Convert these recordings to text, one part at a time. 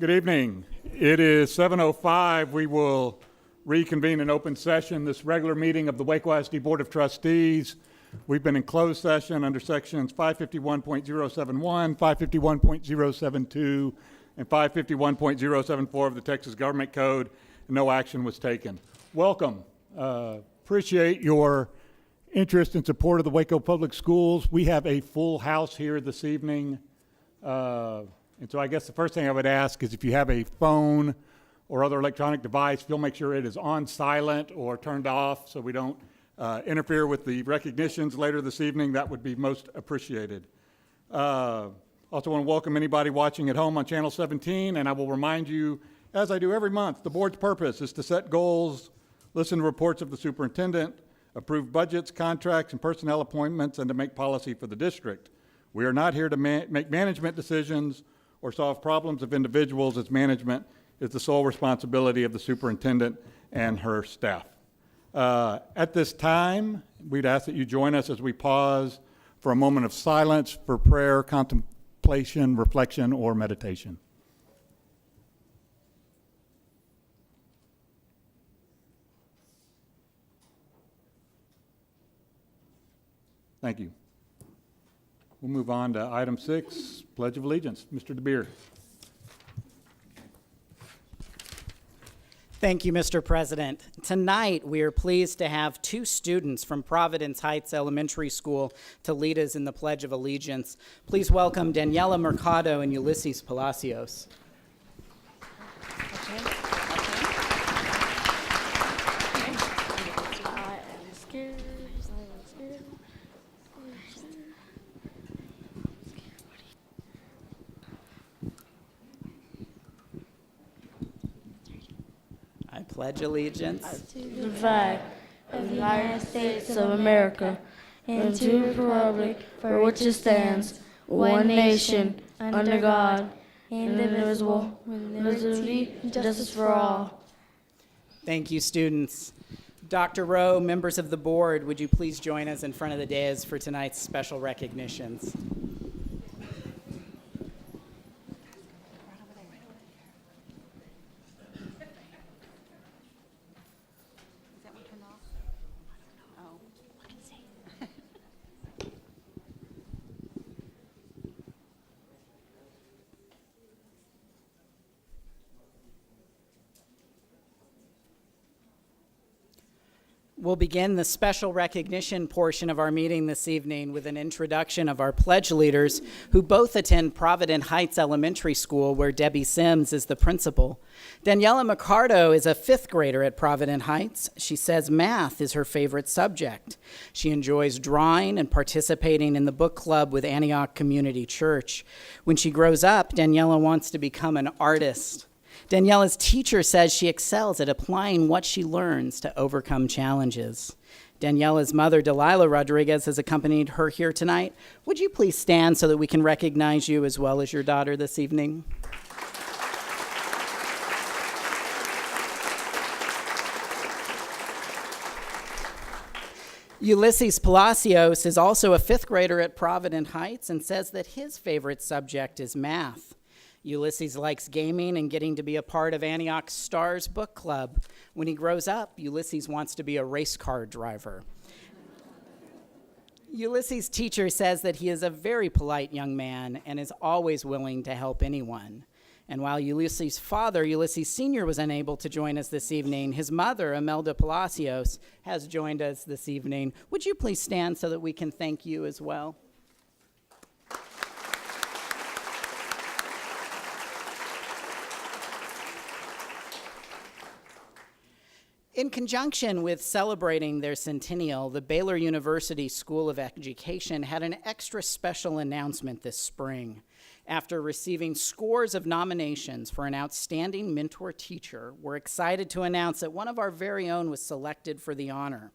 Good evening. It is 7:05. We will reconvene in open session this regular meeting of the Waco ISD Board of Trustees. We've been in closed session under sections 551.071, 551.072, and 551.074 of the Texas Government Code, and no action was taken. Welcome. Appreciate your interest and support of the Waco Public Schools. We have a full house here this evening. And so I guess the first thing I would ask is if you have a phone or other electronic device, you'll make sure it is on silent or turned off so we don't interfere with the recognitions later this evening. That would be most appreciated. Also want to welcome anybody watching at home on Channel 17, and I will remind you, as I do every month, the board's purpose is to set goals, listen to reports of the superintendent, approve budgets, contracts, and personnel appointments, and to make policy for the district. We are not here to make management decisions or solve problems of individuals, as management is the sole responsibility of the superintendent and her staff. At this time, we'd ask that you join us as we pause for a moment of silence for prayer, contemplation, reflection, or meditation. Thank you. We'll move on to item 6, Pledge of Allegiance. Mr. DeBeer. Thank you, Mr. President. Tonight, we are pleased to have 2 students from Providence Heights Elementary School to lead us in the Pledge of Allegiance. Please welcome Daniela Mercado and Ulysses Palacios. I pledge allegiance to the flag of the United States of America and to the republic for which it stands, one nation, under God, indivisible, with liberty and justice for all. Thank you, students. Dr. Rowe, members of the board, would you please join us in front of the dais for tonight's special recognitions? We'll begin the special recognition portion of our meeting this evening with an introduction of our pledge leaders who both attend Providence Heights Elementary School, where Debbie Sims is the principal. Daniela Mercado is a 5th grader at Providence Heights. She says math is her favorite subject. She enjoys drawing and participating in the book club with Antioch Community Church. When she grows up, Daniela wants to become an artist. Daniela's teacher says she excels at applying what she learns to overcome challenges. Daniela's mother, Delilah Rodriguez, has accompanied her here tonight. Would you please stand so that we can recognize you as well as your daughter this evening? Ulysses Palacios is also a 5th grader at Providence Heights and says that his favorite subject is math. Ulysses likes gaming and getting to be a part of Antioch Stars Book Club. When he grows up, Ulysses wants to be a race car driver. Ulysses' teacher says that he is a very polite young man and is always willing to help anyone. And while Ulysses' father, Ulysses Sr., was unable to join us this evening, his mother, Imelda Palacios, has joined us this evening. Would you please stand so that we can thank you as well? In conjunction with celebrating their centennial, the Baylor University School of Education had an extra special announcement this spring. After receiving scores of nominations for an outstanding mentor teacher, we're excited to announce that one of our very own was selected for the honor.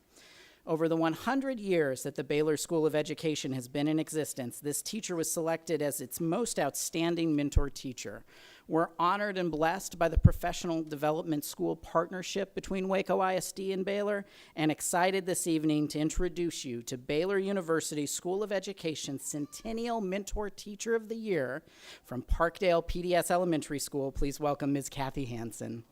Over the 100 years that the Baylor School of Education has been in existence, this teacher was selected as its most outstanding mentor teacher. We're honored and blessed by the Professional Development School partnership between Waco ISD and Baylor, and excited this evening to introduce you to Baylor University School of Education Centennial Mentor Teacher of the Year from Parkdale PDS Elementary School. Please welcome Ms. Kathy Hansen.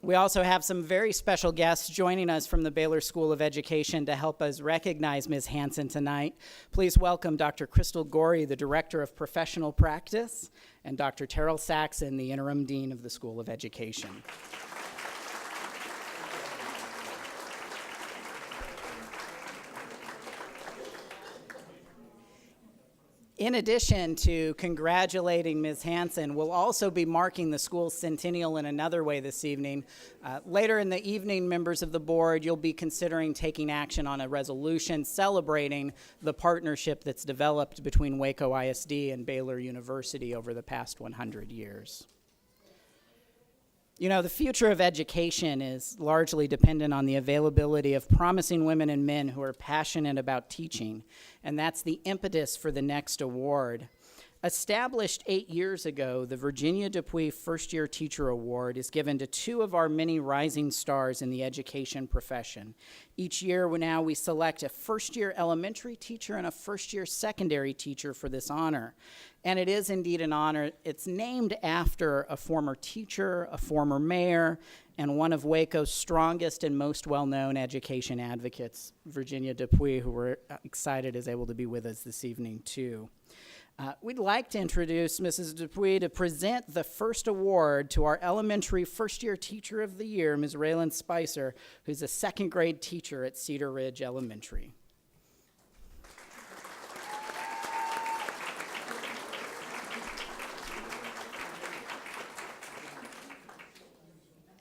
We also have some very special guests joining us from the Baylor School of Education to help us recognize Ms. Hansen tonight. Please welcome Dr. Crystal Gorey, the Director of Professional Practice, and Dr. Terrell Saxon, the Interim Dean of the School of Education. In addition to congratulating Ms. Hansen, we'll also be marking the school's centennial in another way this evening. Later in the evening, members of the board, you'll be considering taking action on a resolution celebrating the partnership that's developed between Waco ISD and Baylor University over the past 100 years. You know, the future of education is largely dependent on the availability of promising women and men who are passionate about teaching, and that's the impetus for the next award. Established 8 years ago, the Virginia Dupuy First Year Teacher Award is given to two of our many rising stars in the education profession. Each year now we select a first-year elementary teacher and a first-year secondary teacher for this honor. And it is indeed an honor. It's named after a former teacher, a former mayor, and one of Waco's strongest and most well-known education advocates, Virginia Dupuy, who we're excited is able to be with us this evening too. We'd like to introduce Mrs. Dupuy to present the first award to our elementary first-year teacher of the year, Ms. Raylan Spicer, who's a second grade teacher at Cedar Ridge Elementary.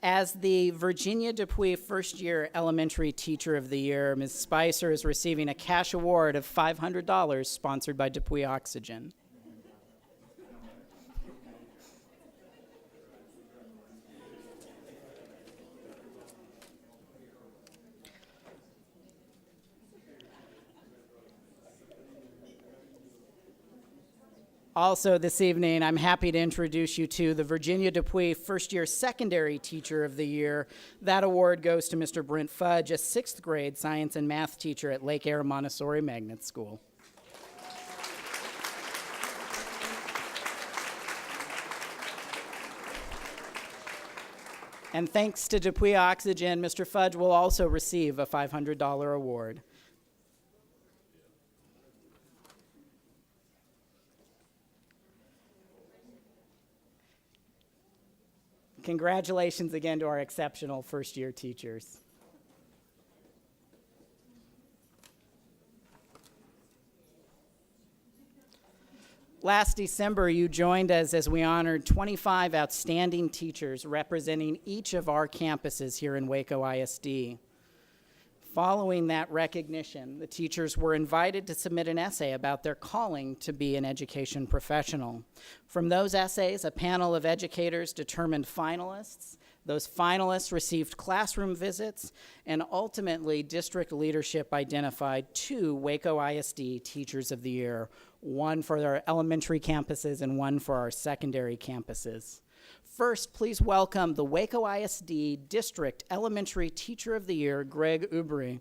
As the Virginia Dupuy First Year Elementary Teacher of the Year, Ms. Spicer is receiving a cash award of $500 sponsored by Dupuy Oxygen. Also this evening, I'm happy to introduce you to the Virginia Dupuy First Year Secondary Teacher of the Year. That award goes to Mr. Brent Fudge, a sixth grade science and math teacher at Lake Air Montessori Magnet School. And thanks to Dupuy Oxygen, Mr. Fudge will also receive a $500 award. Congratulations again to our exceptional first-year teachers. Last December, you joined us as we honored 25 outstanding teachers representing each of our campuses here in Waco ISD. Following that recognition, the teachers were invited to submit an essay about their calling to be an education professional. From those essays, a panel of educators determined finalists. Those finalists received classroom visits, and ultimately, district leadership identified two Waco ISD Teachers of the Year, one for our elementary campuses and one for our secondary campuses. First, please welcome the Waco ISD District Elementary Teacher of the Year, Greg Ubry.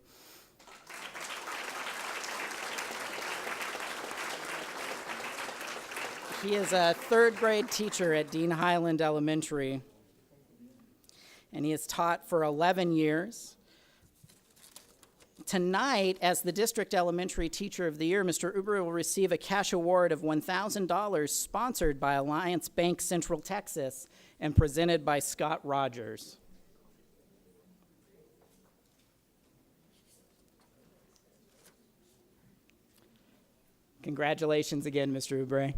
He is a third grade teacher at Dean Highland Elementary, and he has taught for 11 years. Tonight, as the District Elementary Teacher of the Year, Mr. Ubry will receive a cash award of $1,000 sponsored by Alliance Bank Central Texas and presented by Scott Rogers. Congratulations again, Mr. Ubry.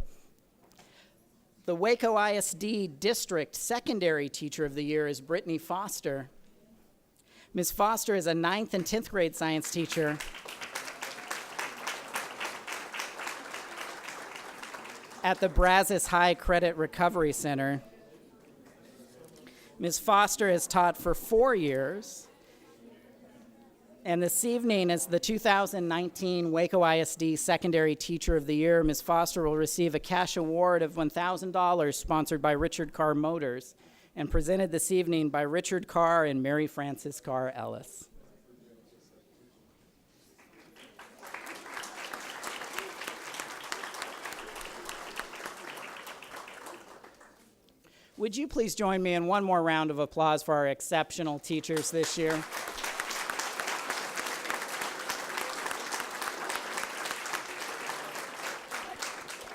The Waco ISD District Secondary Teacher of the Year is Brittany Foster. Ms. Foster is a 9th and 10th grade science teacher at the Brazos High Credit Recovery Center. Ms. Foster has taught for 4 years And this evening, as the 2019 Waco ISD Secondary Teacher of the Year, Ms. Foster will receive a cash award of $1,000 sponsored by Richard Carr Motors and presented this evening by Richard Carr and Mary Frances Carr Ellis. Would you please join me in one more round of applause for our exceptional teachers this year?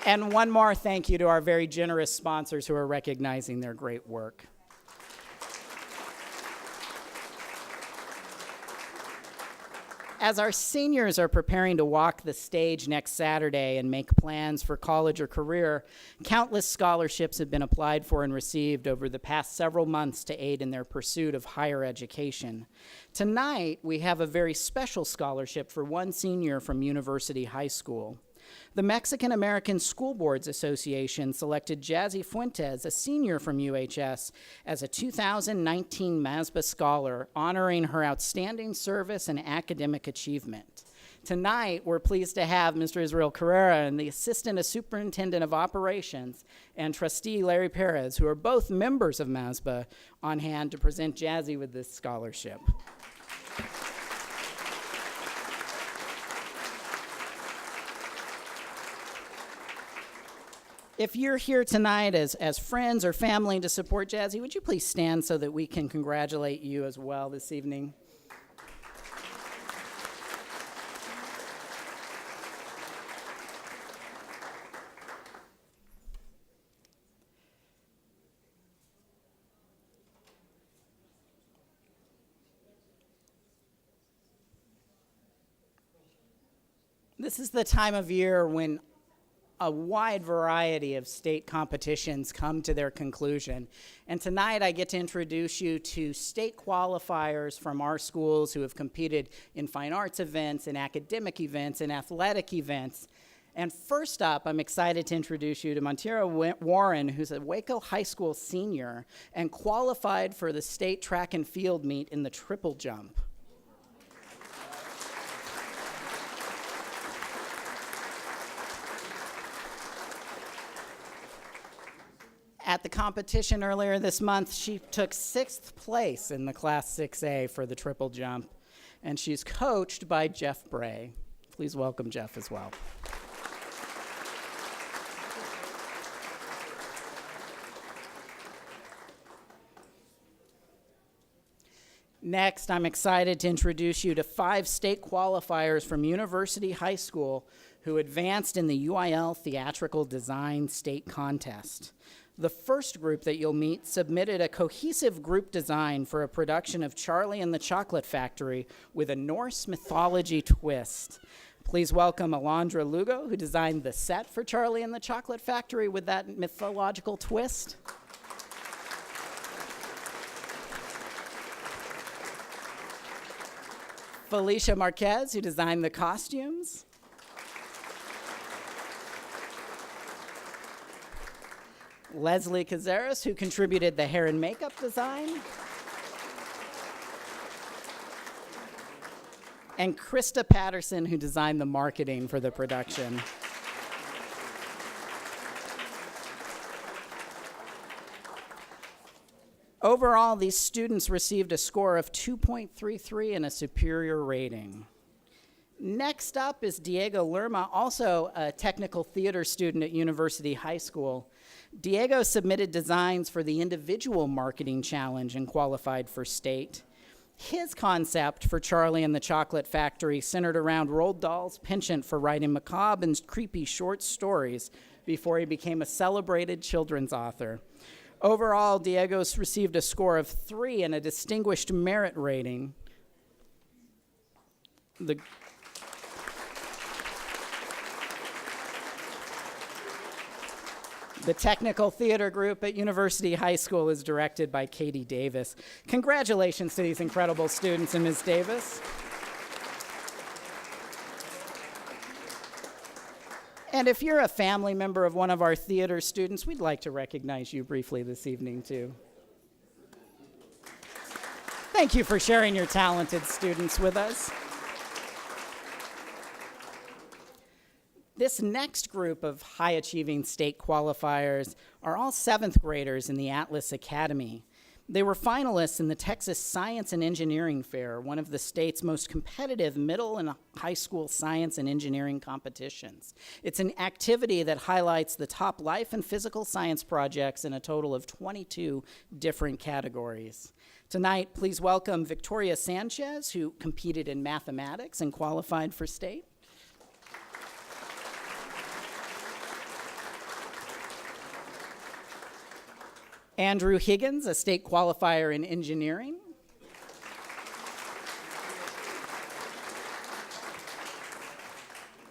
And one more thank you to our very generous sponsors who are recognizing their great work. As our seniors are preparing to walk the stage next Saturday and make plans for college or career, countless scholarships have been applied for and received over the past several months to aid in their pursuit of higher education. Tonight, we have a very special scholarship for one senior from University High School. The Mexican American School Boards Association selected Jazzy Fuentes, a senior from UHS, as a 2019 MASBA Scholar, honoring her outstanding service and academic achievement. Tonight, we're pleased to have Mr. Israel Carrera and the Assistant Superintendent of Operations and Trustee Larry Perez, who are both members of MASBA, on hand to present Jazzy with this scholarship. If you're here tonight as friends or family to support Jazzy, would you please stand so that we can congratulate you as well this evening? This is the time of year when a wide variety of state competitions come to their conclusion. And tonight I get to introduce you to state qualifiers from our schools who have competed in fine arts events, in academic events, in athletic events. And first up, I'm excited to introduce you to Montera Warren, who's a Waco High School senior and qualified for the state track and field meet in the triple jump. At the competition earlier this month, she took 6th place in the Class 6A for the triple jump, and she's coached by Jeff Bray. Please welcome Jeff as well. Next, I'm excited to introduce you to 5 state qualifiers from University High School who advanced in the UIL Theatrical Design State Contest. The first group that you'll meet submitted a cohesive group design for a production of Charlie and the Chocolate Factory with a Norse mythology twist. Please welcome Alondra Lugo, who designed the set for Charlie and the Chocolate Factory with that mythological twist. Felicia Marquez, who designed the costumes. Leslie Cazares, who contributed the hair and makeup design. And Krista Patterson, who designed the marketing for the production. Overall, these students received a score of 2.33 and a superior rating. Next up is Diego Lerma, also a technical theater student at University High School. Diego submitted designs for the individual marketing challenge and qualified for state. His concept for Charlie and the Chocolate Factory centered around Roald Dahl's penchant for writing macabre and creepy short stories before he became a celebrated children's author. Overall, Diego's received a score of 3 and a distinguished merit rating. The technical theater group at University High School is directed by Katie Davis. Congratulations to these incredible students and Ms. Davis. And if you're a family member of one of our theater students, we'd like to recognize you briefly this evening, too. Thank you for sharing your talented students with us. This next group of high-achieving state qualifiers are all 7th graders in the Atlas Academy. They were finalists in the Texas Science and Engineering Fair, one of the state's most competitive middle and high school science and engineering competitions. It's an activity that highlights the top life and physical science projects in a total of 22 different categories. Tonight, please welcome Victoria Sanchez, who competed in mathematics and qualified for state. Andrew Higgins, a state qualifier in engineering.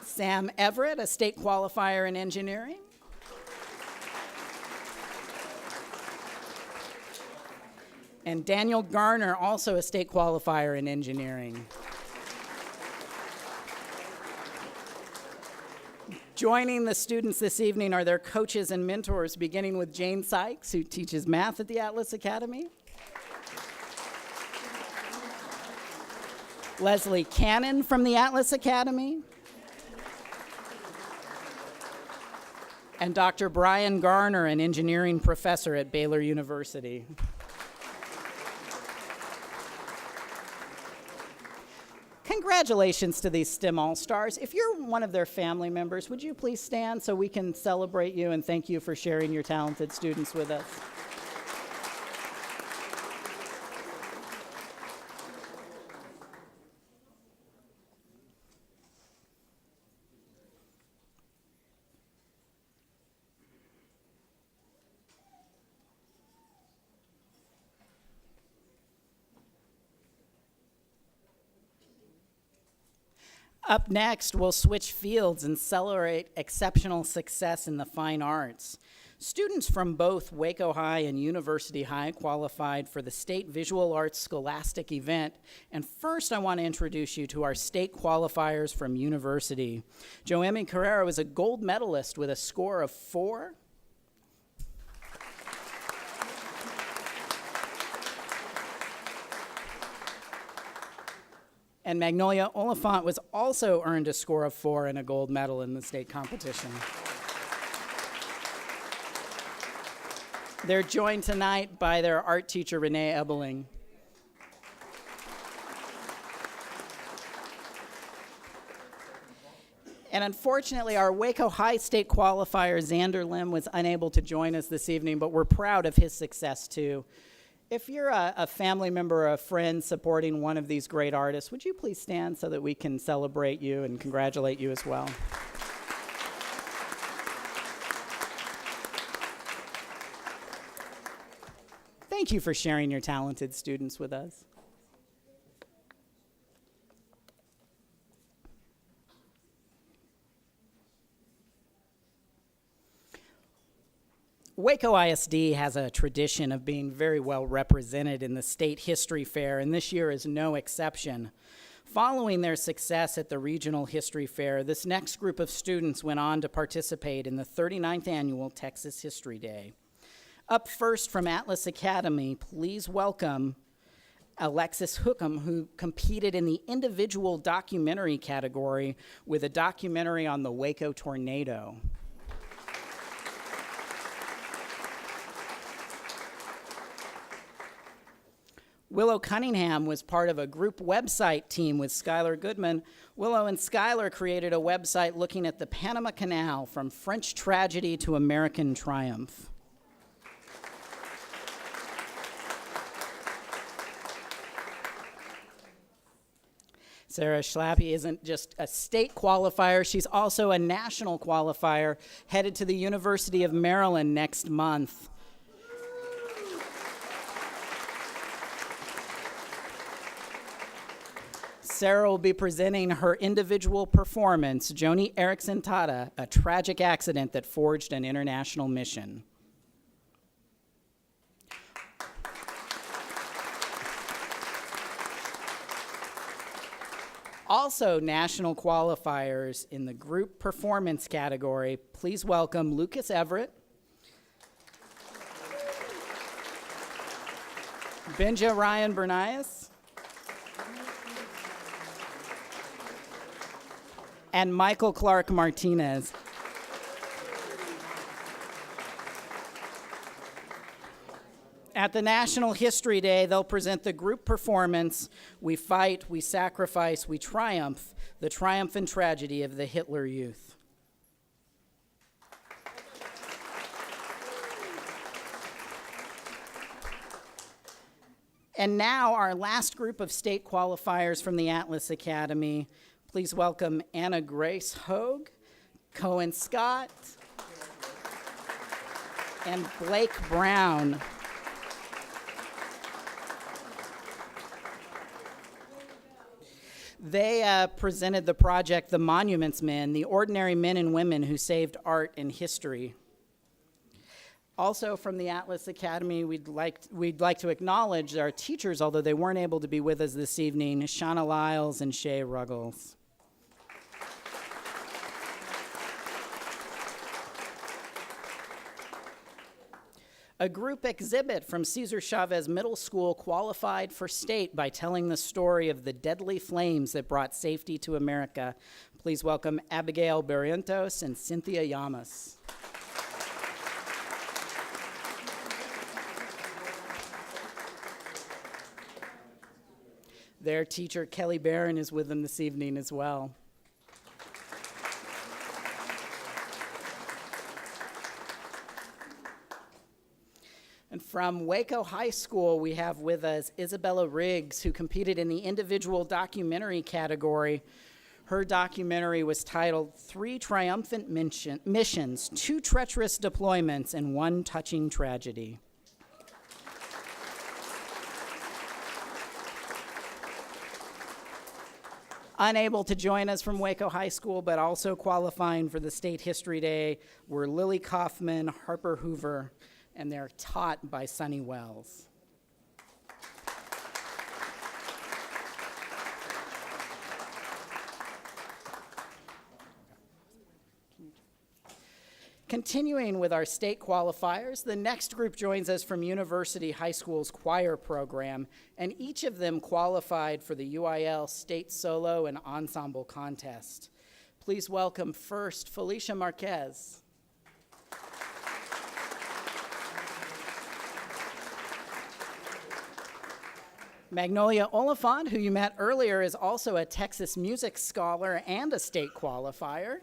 Sam Everett, a state qualifier in engineering. And Daniel Garner, also a state qualifier in engineering. Joining the students this evening are their coaches and mentors, beginning with Jane Sykes, who teaches math at the Atlas Academy. Leslie Cannon from the Atlas Academy. And Dr. Brian Garner, an engineering professor at Baylor University. Congratulations to these STEM All-Stars. If you're one of their family members, would you please stand so we can celebrate you and thank you for sharing your talented students with us? Up next, we'll switch fields and celebrate exceptional success in the fine arts. Students from both Waco High and University High qualified for the State Visual Arts Scholastic event. And first, I want to introduce you to our state qualifiers from University. Joemi Carrera was a gold medalist with a score of 4. And Magnolia Oliphant was also earned a score of 4 and a gold medal in the state competition. They're joined tonight by their art teacher, Renee Ebeling. And unfortunately, our Waco High State qualifier, Xander Lim, was unable to join us this evening, but we're proud of his success too. If you're a family member or a friend supporting one of these great artists, would you please stand so that we can celebrate you and congratulate you as well? Thank you for sharing your talented students with us. Waco ISD has a tradition of being very well represented in the State History Fair, and this year is no exception. Following their success at the Regional History Fair, this next group of students went on to participate in the 39th Annual Texas History Day. Up first from Atlas Academy, please welcome Alexis Hookham, who competed in the individual documentary category with a documentary on the Waco tornado. Willow Cunningham was part of a group website team with Skylar Goodman. Willow and Skylar created a website looking at the Panama Canal from French tragedy to American triumph. Sarah Schlappe isn't just a state qualifier, she's also a national qualifier, headed to the University of Maryland next month. Sarah will be presenting her individual performance, Joni Eareckson Tada, A Tragic Accident That Forged an International Mission. Also, national qualifiers in the group performance category, please welcome Lucas Everett, Benja Ryan Bernias, and Michael Clark Martinez. At the National History Day, they'll present the group performance, We Fight, We Sacrifice, We Triumph, the triumph and tragedy of the Hitler Youth. And now our last group of state qualifiers from the Atlas Academy. Please welcome Anna Grace Hogue, Cohen Scott, and Blake Brown. They presented the project, The Monuments Men, the ordinary men and women who saved art and history. Also from the Atlas Academy, we'd like to acknowledge our teachers, although they weren't able to be with us this evening, Shauna Lyles and Shay Ruggles. A group exhibit from Cesar Chavez Middle School qualified for state by telling the story of the deadly flames that brought safety to America. Please welcome Abigail Barrientos and Cynthia Llamas. Their teacher, Kelly Barron, is with them this evening as well. And from Waco High School, we have with us Isabella Riggs, who competed in the individual documentary category. Her documentary was titled Three Triumphant Missions, Two Treacherous Deployments, and One Touching Tragedy. Unable to join us from Waco High School, but also qualifying for the State History Day, were Lily Kaufman, Harper Hoover, and they're taught by Sunny Wells. Continuing with our state qualifiers, the next group joins us from University High School's choir program, and each of them qualified for the UIL State Solo and Ensemble Contest. Please welcome first Felicia Marquez. Magnolia Oliphant, who you met earlier, is also a Texas Music Scholar and a state qualifier.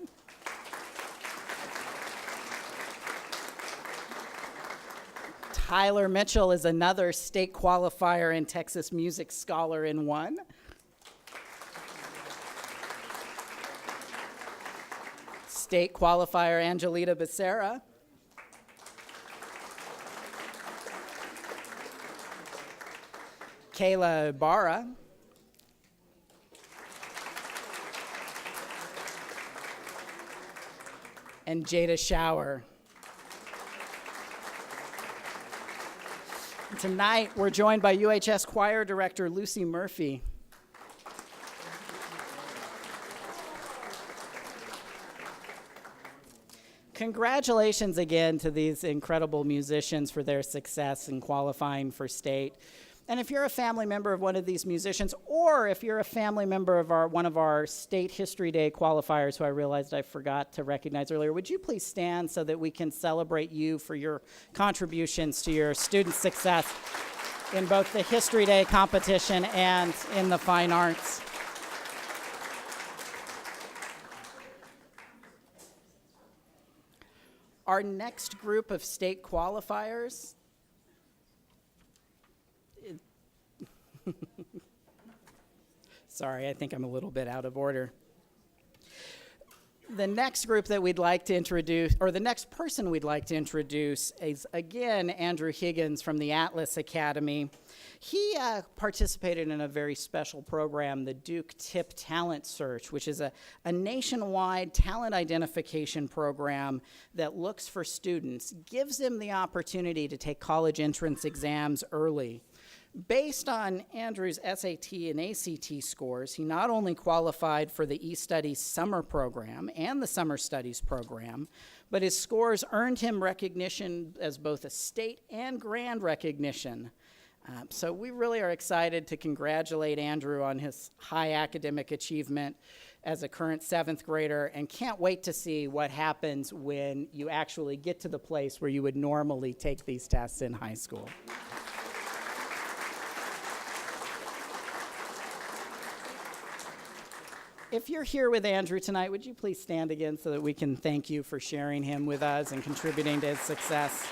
Tyler Mitchell is another state qualifier and Texas Music Scholar in one. State qualifier Angelita Becerra. Kayla Ibarra. And Jada Shower. Tonight, we're joined by UHS Choir Director Lucy Murphy. Congratulations again to these incredible musicians for their success in qualifying for state. And if you're a family member of one of these musicians, or if you're a family member of one of our State History Day qualifiers, who I realized I forgot to recognize earlier, would you please stand so that we can celebrate you for your contributions to your student success in both the History Day competition and in the fine arts. Our next group of state qualifiers Sorry, I think I'm a little bit out of order. The next group that we'd like to introduce, or the next person we'd like to introduce, is again Andrew Higgins from the Atlas Academy. He participated in a very special program, the Duke Tip Talent Search, which is a nationwide talent identification program that looks for students, gives them the opportunity to take college entrance exams early. Based on Andrew's SAT and ACT scores, he not only qualified for the eStudies summer program and the summer studies program, but his scores earned him recognition as both a state and grand recognition. So we really are excited to congratulate Andrew on his high academic achievement. as a current 7th grader and can't wait to see what happens when you actually get to the place where you would normally take these tests in high school. If you're here with Andrew tonight, would you please stand again so that we can thank you for sharing him with us and contributing to his success?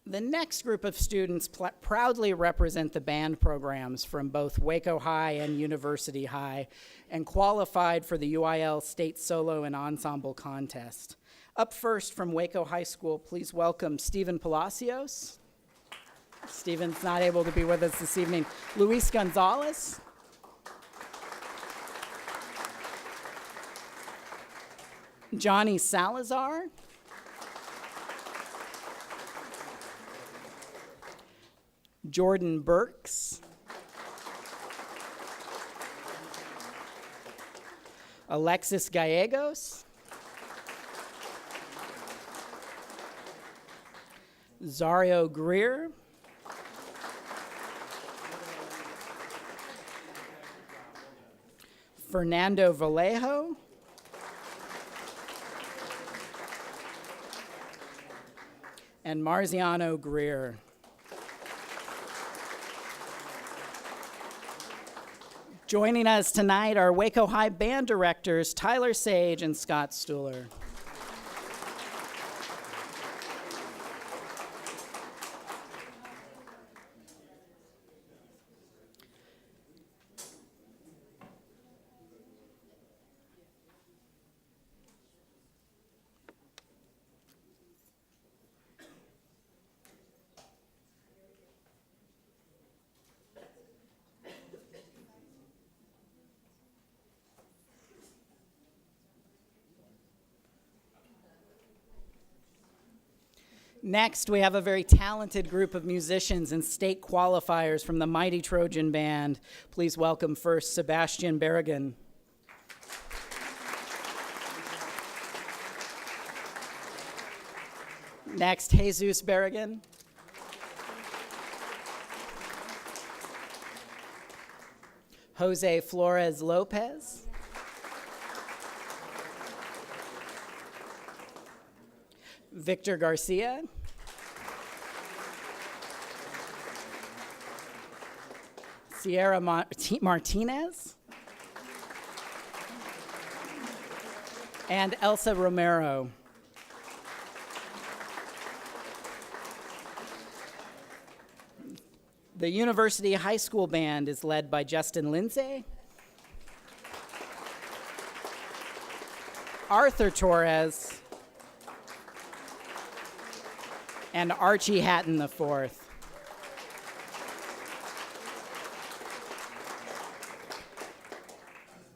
The next group of students proudly represent the band programs from both Waco High and University High and qualified for the UIL State Solo and Ensemble Contest. Up first from Waco High School, please welcome Stephen Palacios. Stephen's not able to be with us this evening. Luis Gonzalez. Johnny Salazar. Jordan Burks. Alexis Gallegos. Zario Greer. Fernando Vallejo. And Marziano Greer. Joining us tonight are Waco High band directors Tyler Sage and Scott Stuhler. Next, we have a very talented group of musicians and state qualifiers from the mighty Trojan Band. Please welcome first Sebastian Berrigan. Next, Jesus Berrigan. Jose Flores Lopez. Victor Garcia. Sierra Martinez. And Elsa Romero. The University High School Band is led by Justin Lindsay, Arthur Torres, and Archie Hatton IV.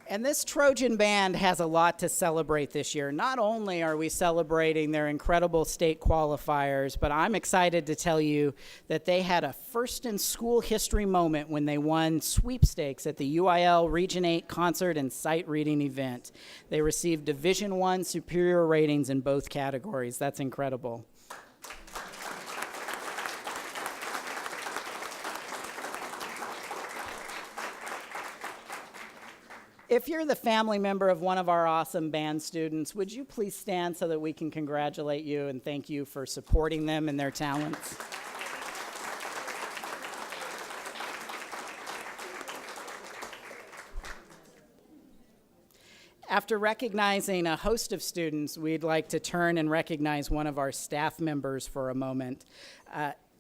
And this Trojan Band has a lot to celebrate this year. Not only are we celebrating their incredible state qualifiers, but I'm excited to tell you that they had a first in school history moment when they won sweepstakes at the UIL Region 8 concert and sight reading event. They received Division I superior ratings in both categories. That's incredible. If you're the family member of one of our awesome band students, would you please stand so that we can congratulate you and thank you for supporting them and their talents? After recognizing a host of students, we'd like to turn and recognize one of our staff members for a moment.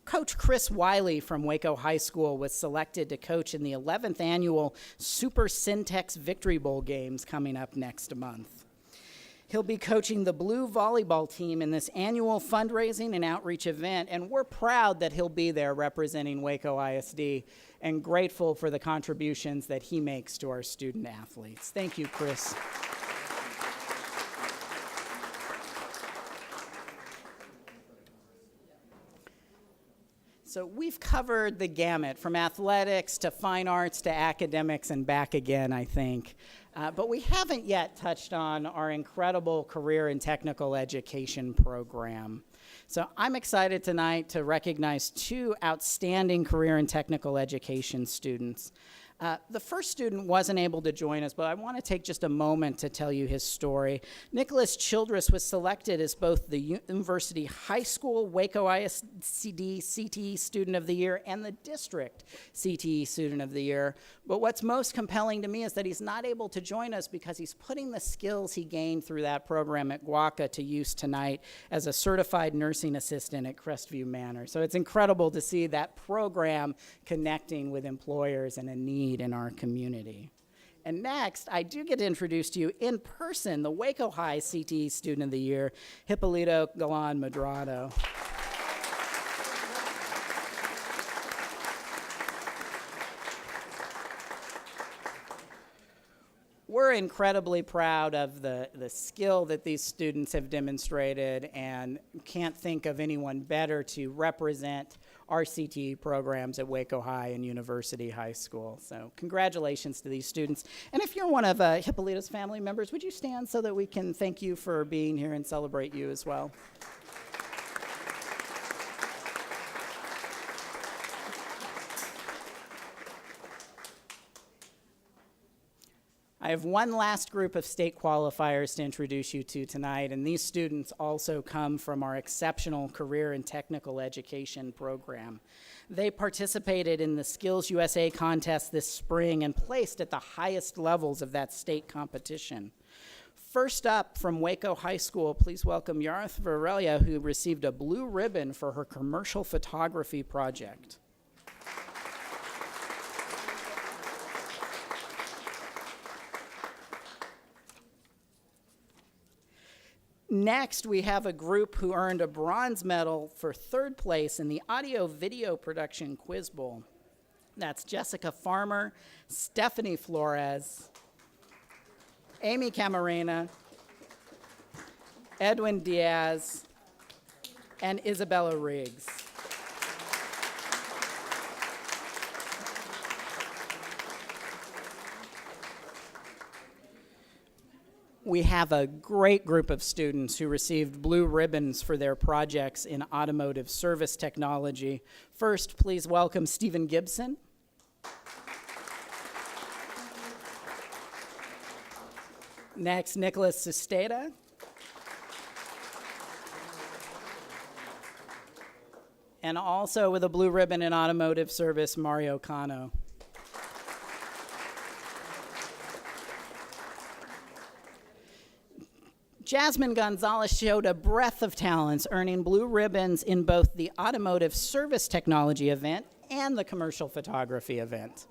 Coach Chris Wiley from Waco High School was selected to coach in the 11th annual Super Syntex Victory Bowl games coming up next month. He'll be coaching the Blue volleyball team in this annual fundraising and outreach event, and we're proud that he'll be there representing Waco ISD and grateful for the contributions that he makes to our student athletes. Thank you, Chris. So we've covered the gamut from athletics to fine arts to academics and back again, I think. But we haven't yet touched on our incredible career and technical education program. So I'm excited tonight to recognize two outstanding career and technical education students. The first student wasn't able to join us, but I want to take just a moment to tell you his story. Nicholas Childress was selected as both the University High School Waco ISD CTE Student of the Year and the District CTE Student of the Year. But what's most compelling to me is that he's not able to join us because he's putting the skills he gained through that program at Waco to use tonight as a certified nursing assistant at Crestview Manor. So it's incredible to see that program connecting with employers and a need in our community. And next, I do get to introduce to you in person the Waco High CTE Student of the Year, Hippolito Galan Madrado. We're incredibly proud of the skill that these students have demonstrated and can't think of anyone better to represent our CTE programs at Waco High and University High School. So congratulations to these students. And if you're one of Hippolito's family members, would you stand so that we can thank you for being here and celebrate you as well? I have one last group of state qualifiers to introduce you to tonight, and these students also come from our exceptional career and technical education program. They participated in the Skills USA contest this spring and placed at the highest levels of that state competition. First up from Waco High School, please welcome Yarth Varelia, who received a blue ribbon for her commercial photography project. Next, we have a group who earned a bronze medal for third place in the audio-video production quiz bowl. That's Jessica Farmer, Stephanie Flores, Amy Camarena, Edwin Diaz, and Isabella Riggs. We have a great group of students who received blue ribbons for their projects in automotive service technology. First, please welcome Stephen Gibson. Next, Nicholas Susteda. And also with a blue ribbon in automotive service, Mario Cano. Jasmine Gonzalez showed a breadth of talents, earning blue ribbons in both the automotive service technology event and the commercial photography event.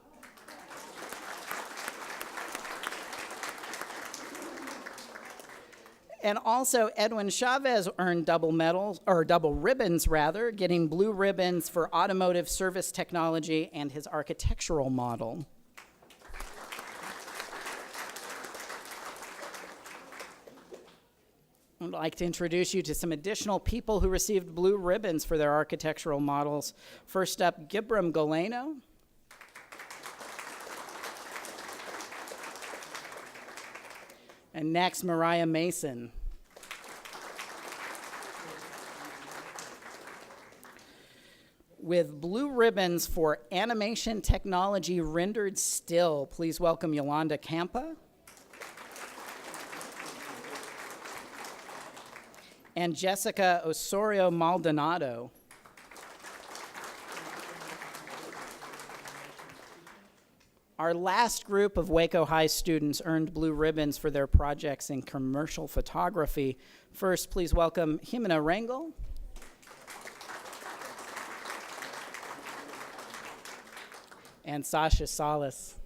And also Edwin Chavez earned double ribbons, getting blue ribbons for automotive service technology and his architectural model. I'd like to introduce you to some additional people who received blue ribbons for their architectural models. First up, Gibram Goleno. And next, Mariah Mason. With blue ribbons for animation technology rendered still, please welcome Yolanda Campa. And Jessica Osorio Maldonado. Our last group of Waco High students earned blue ribbons for their projects in commercial photography. First, please welcome Jimena Rangel. And Sasha Salas.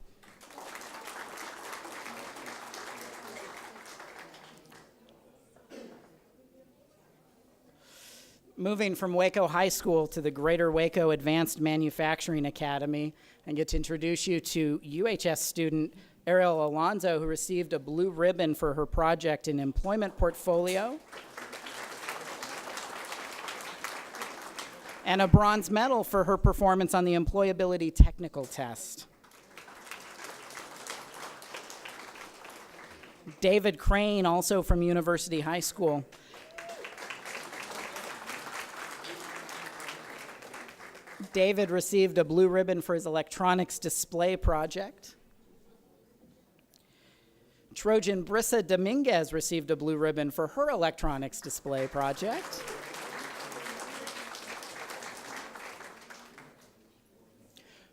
Moving from Waco High School to the Greater Waco Advanced Manufacturing Academy, and get to introduce you to UHS student Ariel Alonzo, who received a blue ribbon for her project in employment portfolio, and a bronze medal for her performance on the employability technical test. David Crane, also from University High School, David received a blue ribbon for his electronics display project. Trojan Brissa Dominguez received a blue ribbon for her electronics display project.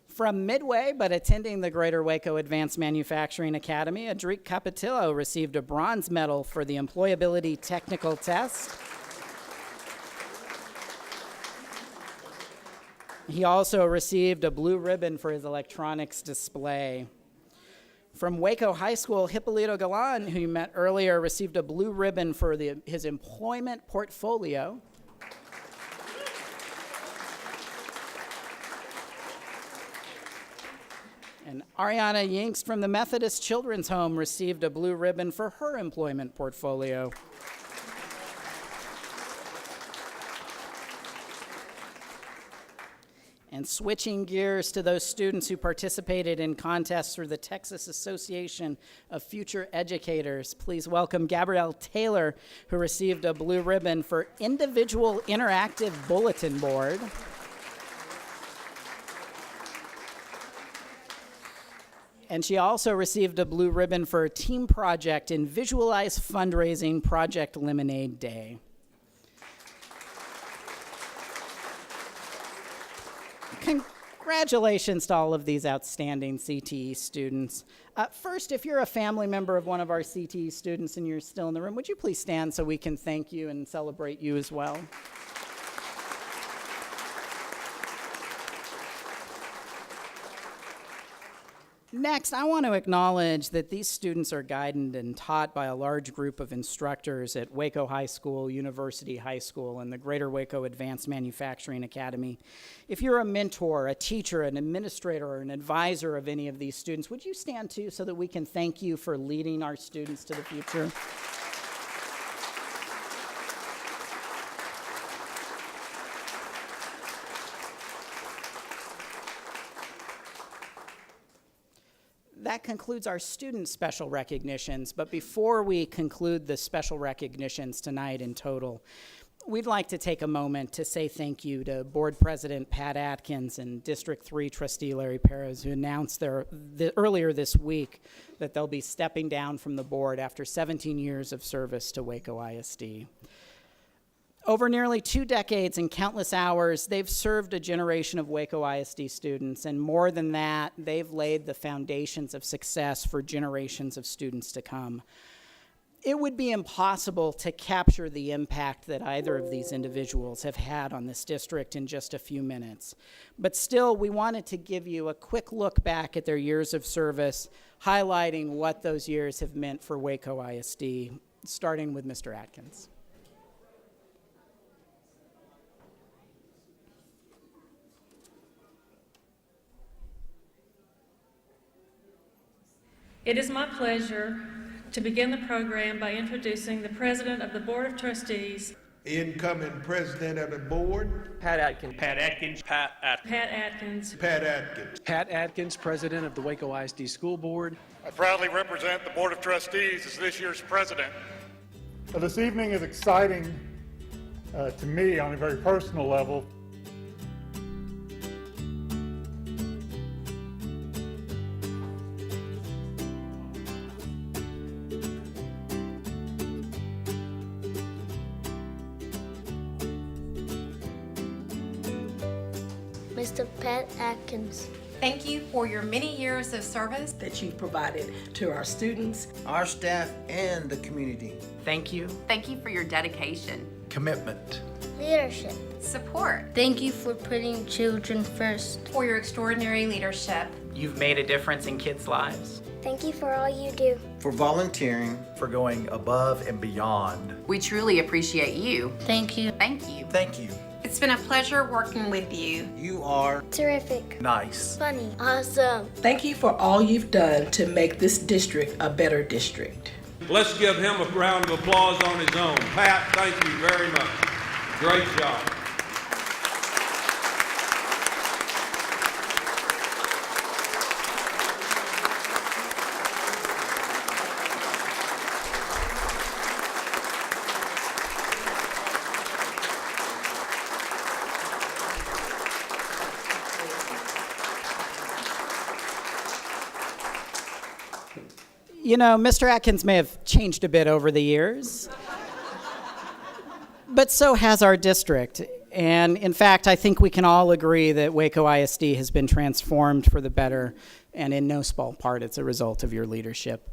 From Midway, but attending the Greater Waco Advanced Manufacturing Academy, Adric Capetillo received a bronze medal for the employability technical test. He also received a blue ribbon for his electronics display. From Waco High School, Hippolito Galan, who you met earlier, received a blue ribbon for his employment portfolio. And Ariana Yinks from the Methodist Children's Home received a blue ribbon for her employment portfolio. And switching gears to those students who participated in contests through the Texas Association of Future Educators, please welcome Gabrielle Taylor, who received a blue ribbon for Individual Interactive Bulletin Board. And she also received a blue ribbon for a team project in Visualize Fundraising Project Lemonade Day. Congratulations to all of these outstanding CTE students. First, if you're a family member of one of our CTE students and you're still in the room, would you please stand so we can thank you and celebrate you as well? Next, I want to acknowledge that these students are guided and taught by a large group of instructors at Waco High School, University High School, and the Greater Waco Advanced Manufacturing Academy. If you're a mentor, a teacher, an administrator, or an advisor of any of these students, would you stand too so that we can thank you for leading our students to the future? That concludes our student special recognitions, but before we conclude the special recognitions tonight in total, we'd like to take a moment to say thank you to Board President Pat Atkins and District 3 Trustee Larry Perez, who announced earlier this week that they'll be stepping down from the board after 17 years of service to Waco ISD. Over nearly 2 decades and countless hours, they've served a generation of Waco ISD students, and more than that, they've laid the foundations of success for generations of students to come. It would be impossible to capture the impact that either of these individuals have had on this district in just a few minutes. But still, we wanted to give you a quick look back at their years of service, highlighting what those years have meant for Waco ISD, starting with Mr. Atkins. It is my pleasure to begin the program by introducing the President of the Board of Trustees, Incoming President of the Board, Pat Atkins. Pat Atkins. Pat Atkins. Pat Atkins. Pat Atkins. Pat Atkins, President of the Waco ISD School Board. I proudly represent the Board of Trustees as this year's president. This evening is exciting to me on a very personal level. Mr. Pat Atkins. Thank you for your many years of service that you've provided to our students, our staff, and the community. Thank you. Thank you for your dedication, Commitment. Leadership. support, Thank you for putting children first. for your extraordinary leadership. You've made a difference in kids' lives. Thank you for all you do. For volunteering. For going above and beyond. We truly appreciate you. Thank you. Thank you. Thank you. It's been a pleasure working with you. You are Terrific. Nice. Funny. Awesome. thank you for all you've done to make this district a better district. Let's give him a round of applause on his own. Pat, thank you very much. Great job. You know, Mr. Atkins may have changed a bit over the years, but so has our district. And in fact, I think we can all agree that Waco ISD has been transformed for the better, and in no small part it's a result of your leadership.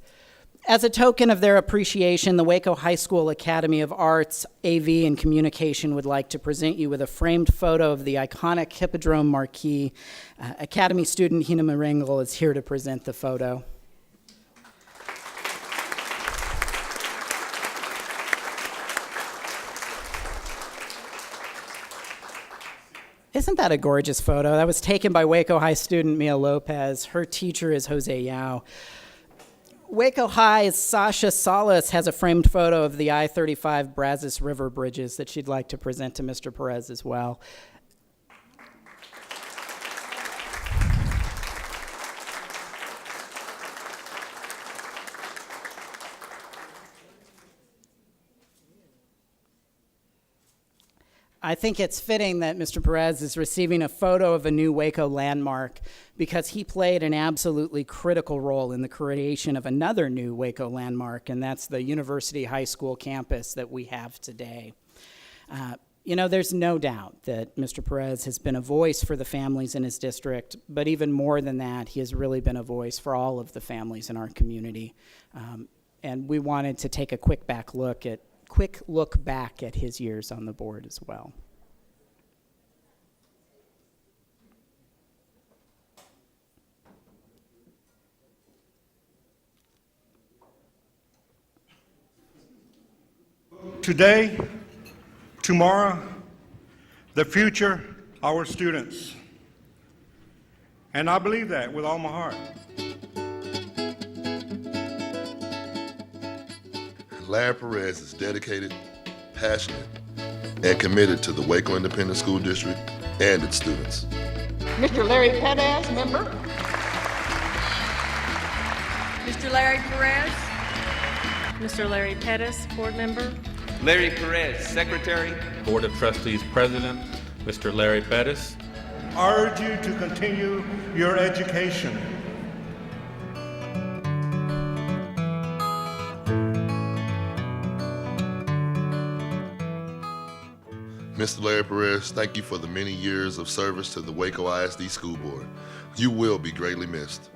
As a token of their appreciation, the Waco High School Academy of Arts, AV, and Communication would like to present you with a framed photo of the iconic Hippodrome marquee. Academy student Hina Maringle is here to present the photo. Isn't that a gorgeous photo? That was taken by Waco High student Mia Lopez. Her teacher is Jose Yao. Waco High's Sasha Salas has a framed photo of the I-35 Brazos River bridges that she'd like to present to Mr. Perez as well. I think it's fitting that Mr. Perez is receiving a photo of a new Waco landmark because he played an absolutely critical role in the creation of another new Waco landmark, and that's the University High School campus that we have today. You know, there's no doubt that Mr. Perez has been a voice for the families in his district, but even more than that, he has really been a voice for all of the families in our community. And we wanted to take a quick look back at his years on the board as well. Today, tomorrow, the future, our students. And I believe that with all my heart. Larry Perez is dedicated, passionate, and committed to the Waco Independent School District and its students. Mr. Larry Perez, member. Mr. Larry Perez. Mr. Larry Pettis, board member. Larry Perez, Secretary. Board of Trustees President, Mr. Larry Pettis. I urge you to continue your education. Mr. Larry Perez, thank you for the many years of service to the Waco ISD School Board. You will be greatly missed.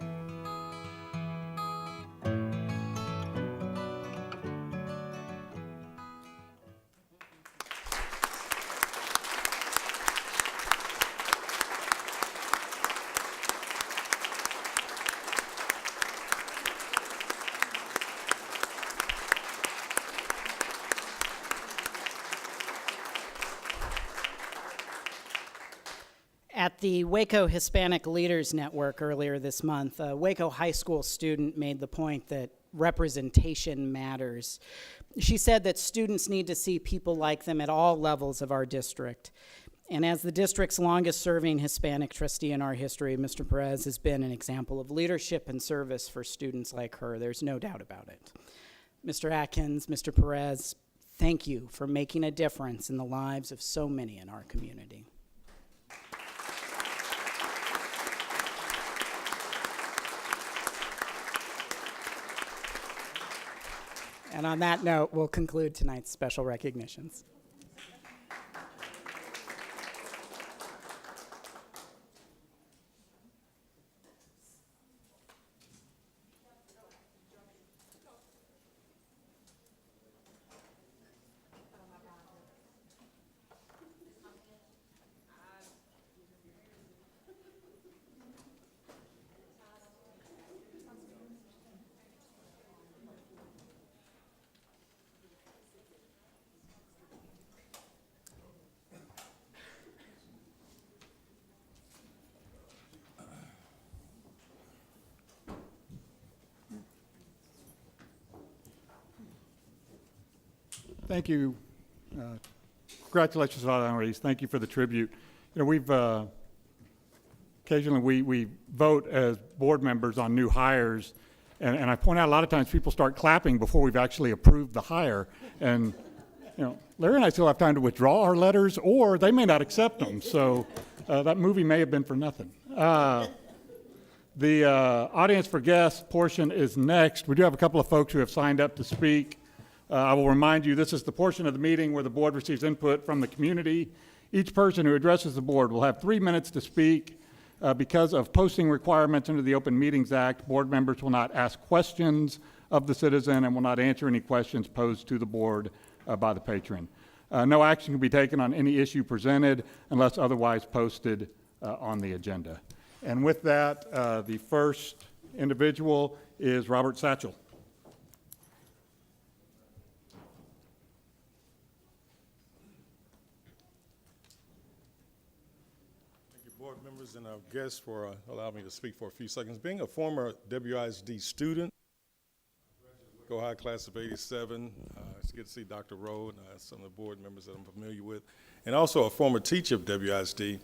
At the Waco Hispanic Leaders Network earlier this month, a Waco High School student made the point that representation matters. She said that students need to see people like them at all levels of our district. And as the district's longest serving Hispanic trustee in our history, Mr. Perez has been an example of leadership and service for students like her. There's no doubt about it. Mr. Atkins, Mr. Perez, thank you for making a difference in the lives of so many in our community. And on that note, we'll conclude tonight's special recognitions. Thank you. Congratulations on honorees. Thank you for the tribute. You know, we've occasionally we vote as board members on new hires, and I point out a lot of times people start clapping before we've actually approved the hire. And you know, Larry and I still have time to withdraw our letters, or they may not accept them. So that movie may have been for nothing. The audience for guests portion is next. We do have a couple of folks who have signed up to speak. I will remind you, this is the portion of the meeting where the board receives input from the community. Each person who addresses the board will have 3 minutes to speak. Because of posting requirements under the Open Meetings Act, board members will not ask questions of the citizen and will not answer any questions posed to the board by the patron. No action can be taken on any issue presented unless otherwise posted on the agenda. And with that, the first individual is Robert Satchel. Thank you, board members and our guests, for allowing me to speak for a few seconds. Being a former WISD student, Go High class of '87, it's good to see Dr. Rowe and some of the board members that I'm familiar with, and also a former teacher of WISD.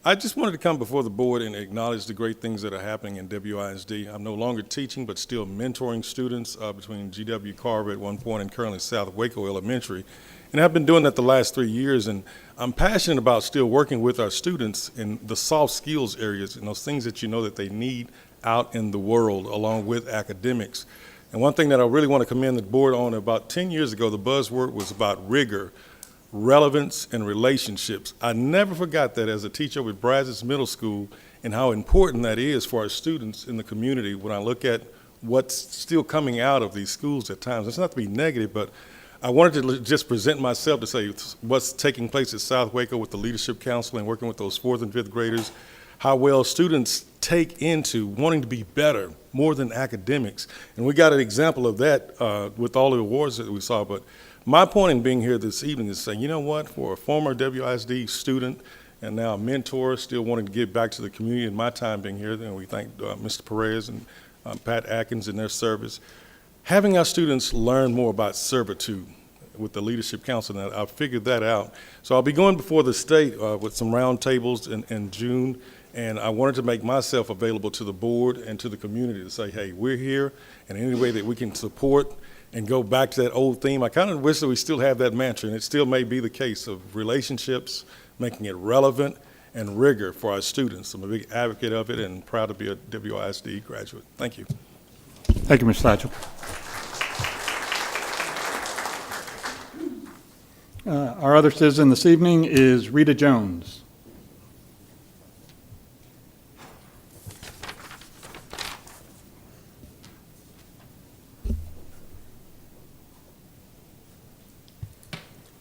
I just wanted to come before the board and acknowledge the great things that are happening in WISD. I'm no longer teaching, but still mentoring students between GW Carver at one point and currently South Waco Elementary. And I've been doing that the last 3 years, and I'm passionate about still working with our students in the soft skills areas and those things that you know that they need out in the world along with academics. And one thing that I really want to commend the board on, about 10 years ago, the buzzword was about rigor, relevance, and relationships. I never forgot that as a teacher with Brazos Middle School and how important that is for our students in the community when I look at what's still coming out of these schools at times. It's not to be negative, but I wanted to just present myself to say what's taking place at South Waco with the Leadership Council and working with those 4th and 5th graders, how well students take into wanting to be better, more than academics. And we got an example of that with all the awards that we saw. But my point in being here this evening is saying, you know what, for a former WISD student and now a mentor, still wanting to give back to the community in my time being here, and we thank Mr. Perez and Pat Atkins in their service. Having our students learn more about servitude with the Leadership Council, and I've figured that out. So I'll be going before the state with some roundtables in June, and I wanted to make myself available to the board and to the community to say, hey, we're here, and any way that we can support and go back to that old theme. I kind of wish that we still have that mantra, and it still may be the case of relationships, making it relevant, and rigor for our students. I'm a big advocate of it and proud to be a WISD graduate. Thank you. Thank you, Mr. Satchel. Our other citizen this evening is Rita Jones.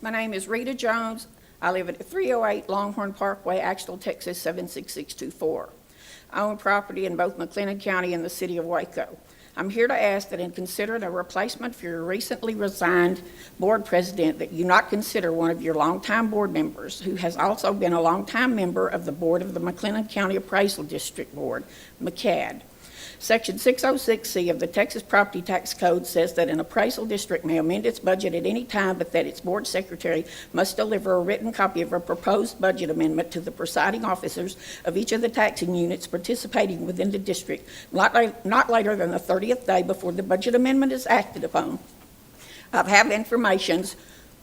My name is Rita Jones. I live at 308 Longhorn Parkway, Axtell, Texas 76624. I own property in both McLennan County and the city of Waco. I'm here to ask that in considering a replacement for your recently resigned board president, that you not consider one of your longtime board members who has also been a longtime member of the board of the McLennan County Appraisal District Board, MCAD. Section 606C of the Texas Property Tax Code says that an appraisal district may amend its budget at any time, but that its board secretary must deliver a written copy of a proposed budget amendment to the presiding officers of each of the taxing units participating within the district, not later than the 30th day before the budget amendment is acted upon. I have information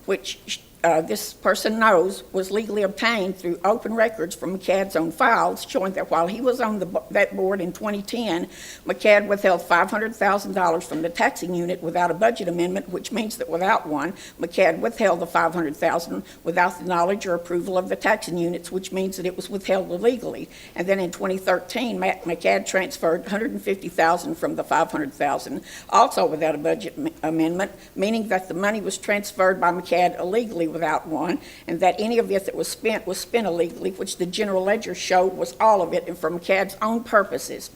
which this person knows was legally obtained through open records from MCAD's own files, showing that while he was on that board in 2010, MCAD withheld $500,000 from the taxing unit without a budget amendment, which means that without one, MCAD withheld the $500,000 without the knowledge or approval of the taxing units, which means that it was withheld illegally. And then in 2013, MCAD transferred $150,000 from the $500,000, also without a budget amendment, meaning that the money was transferred by MCAD illegally without one, and that any of it that was spent illegally, which the general ledger showed was all of it and for MCAD's own purposes.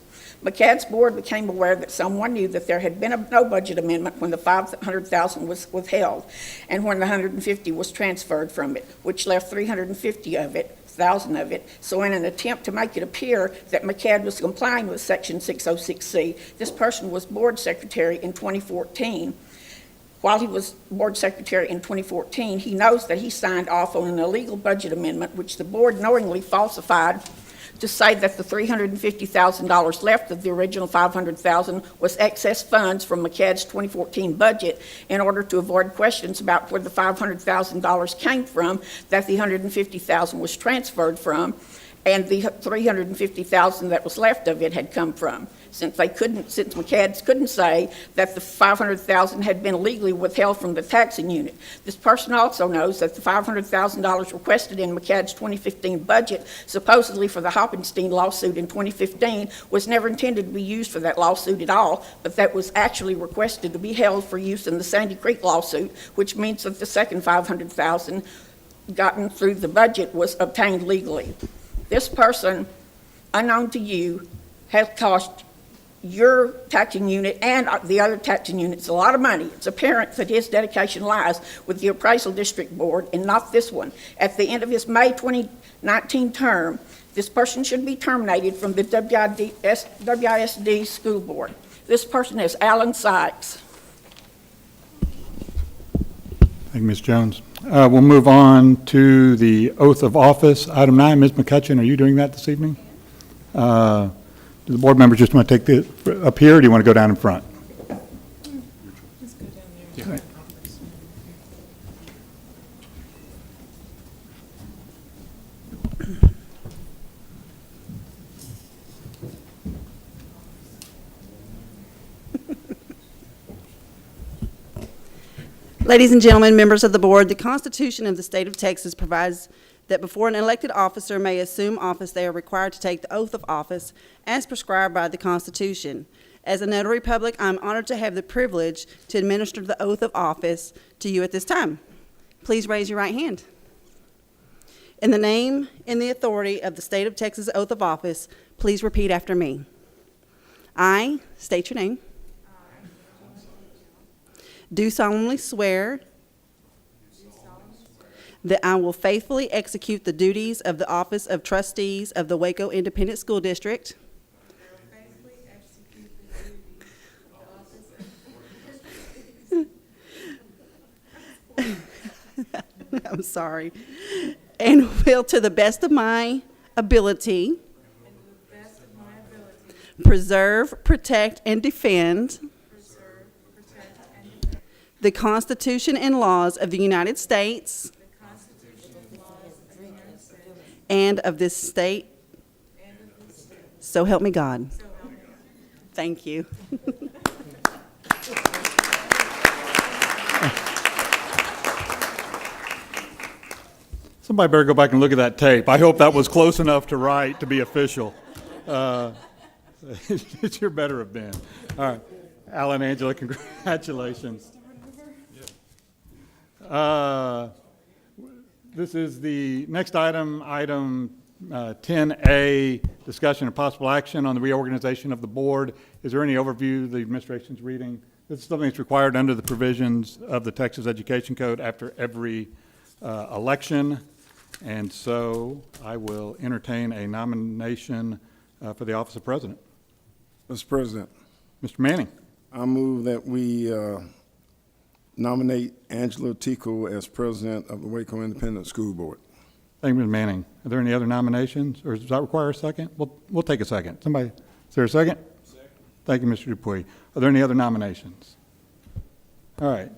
MCAD's board became aware that someone knew that there had been no budget amendment when the $500,000 was withheld and when the $150,000 was transferred from it, which left $350,000 of it. So in an attempt to make it appear that MCAD was complying with Section 606C, this person was board secretary in 2014. While he was board secretary in 2014, he knows that he signed off on an illegal budget amendment, which the board knowingly falsified to say that the $350,000 left of the original $500,000 was excess funds from MCAD's 2014 budget in order to avoid questions about where the $500,000 came from that the $150,000 was transferred from. and the $350,000 that was left of it had come from. Since McCads couldn't say that the $500,000 had been illegally withheld from the taxing unit. This person also knows that the $500,000 requested in McCads' 2015 budget, supposedly for the Hoppenstein lawsuit in 2015, was never intended to be used for that lawsuit at all, but that was actually requested to be held for use in the Sandy Creek lawsuit, which means that the second $500,000 gotten through the budget was obtained legally. This person, unknown to you, has cost your taxing unit and the other taxing units a lot of money. It's apparent that his dedication lies with the Appraisal District Board and not this one. At the end of his May 2019 term, this person should be terminated from the WISD School Board. This person is Alan Sykes. Thank you, Ms. Jones. We'll move on to the oath of office. Item 9, Ms. McCutcheon, are you doing that this evening? Do the board members just want to take the up here, or do you want to go down in front? Just go down there. Right. Ladies and gentlemen, members of the board, the Constitution of the State of Texas provides that before an elected officer may assume office, they are required to take the oath of office as prescribed by the Constitution. As a notary public, I'm honored to have the privilege to administer the oath of office to you at this time. Please raise your right hand. In the name and the authority of the State of Texas oath of office, please repeat after me. I state your name. Do solemnly swear that I will faithfully execute the duties of the office of Trustees of the Waco Independent School District I'm sorry, and will to the best of my ability preserve, protect, and defend the Constitution and laws of the United States and of this state. So help me God. Thank you. Somebody better go back and look at that tape. I hope that was close enough to write to be official. It sure better have been. All right. Alan, Angela, congratulations. This is the next item, item 10A, discussion of possible action on the reorganization of the board. Is there any overview the administration's reading? This is something that's required under the provisions of the Texas Education Code after every election. And so I will entertain a nomination for the office of president. Mr. President. Mr. Manning. I move that we nominate Angela Tico as president of the Waco Independent School Board. Thank you, Ms. Manning. Are there any other nominations, or does that require a second? We'll take a second. Somebody, is there a second? Second. Thank you, Mr. Dupuy. Are there any other nominations? All right.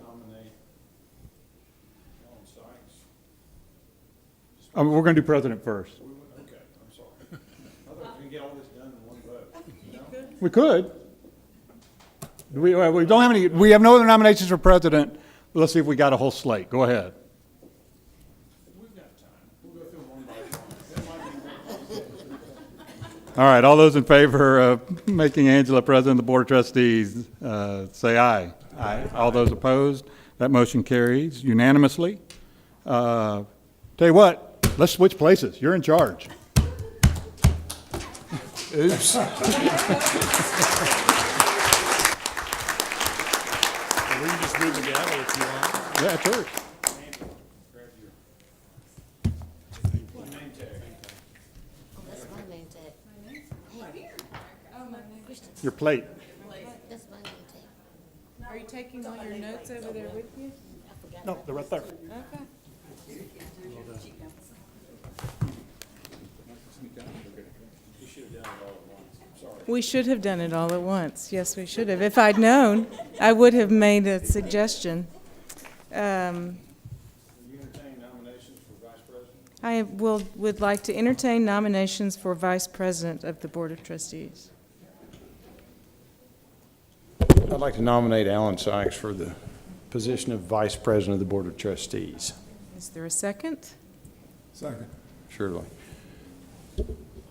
We're going to do president first. Okay, I'm sorry. I thought we could get all this done in one vote. We could. We don't have any. We have no other nominations for president. Let's see if we got a whole slate. Go ahead. We've got time. We'll go through them one by one. All right. All those in favor of making Angela president of the board of trustees, say aye. Aye. All those opposed, that motion carries unanimously. Tell you what, let's switch places. You're in charge. Oops. We can just move the gavel if you want. Yeah, sure. Your plate. Are you taking all your notes over there with you? No, they're right there. Okay. We should have done it all at once. Yes, we should have. If I'd known, I would have made a suggestion. would like to entertain nominations for Vice President of the Board of Trustees. I'd like to nominate Alan Sykes for the position of Vice President of the Board of Trustees. Is there a second? Second. Surely.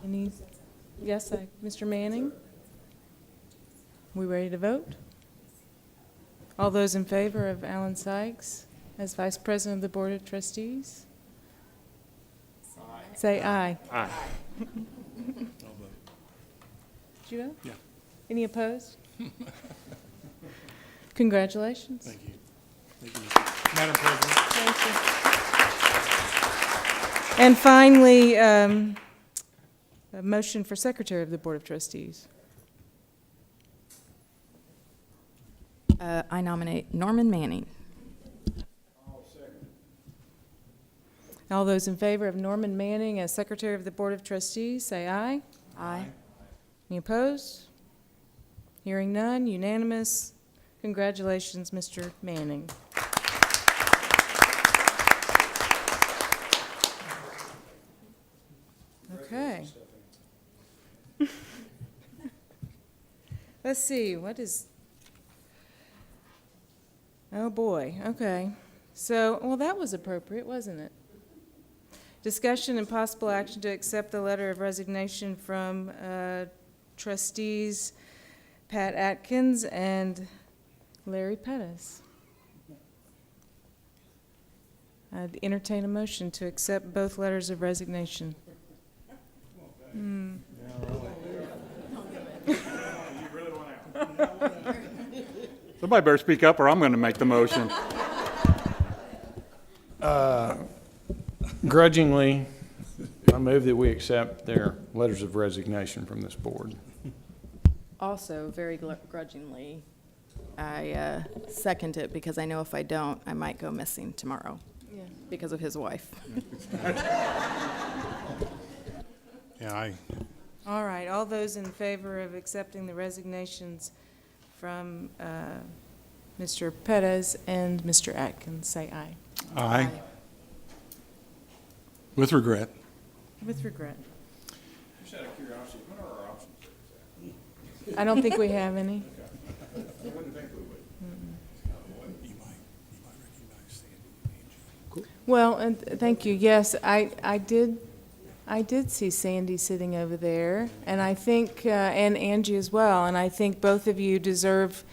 Any? Yes, Mr. Manning? We ready to vote? All those in favor of Alan Sykes as Vice President of the Board of Trustees? Say aye. Aye. Did you vote? Yeah. Any opposed? Congratulations. Thank you. Thank you, Madam President. Thank you. And finally, a motion for Secretary of the Board of Trustees. I nominate Norman Manning. All those in favor of Norman Manning as Secretary of the Board of Trustees, say aye. Aye. Any opposed? Hearing none, unanimous. Congratulations, Mr. Manning. Okay. Let's see, what is, oh boy, okay. So, well, that was appropriate, wasn't it? Discussion and possible action to accept the letter of resignation from trustees Pat Atkins and Larry Pettis. I'd entertain a motion to accept both letters of resignation. Somebody better speak up or I'm going to make the motion. Grudgingly, I move that we accept their letters of resignation from this board. Also, very grudgingly, I second it because I know if I don't, I might go missing tomorrow because of his wife. Yeah, All right, all those in favor of accepting the resignations from Mr. Pettis and Mr. Atkins, say aye. Aye. With regret. With regret. Just out of curiosity, what are our options? I don't think we have any. I wouldn't think we would. You might recognize Sandy. Well, and thank you. Yes, I did see Sandy sitting over there, and I think, and Angie as well, and I think both of you deserve,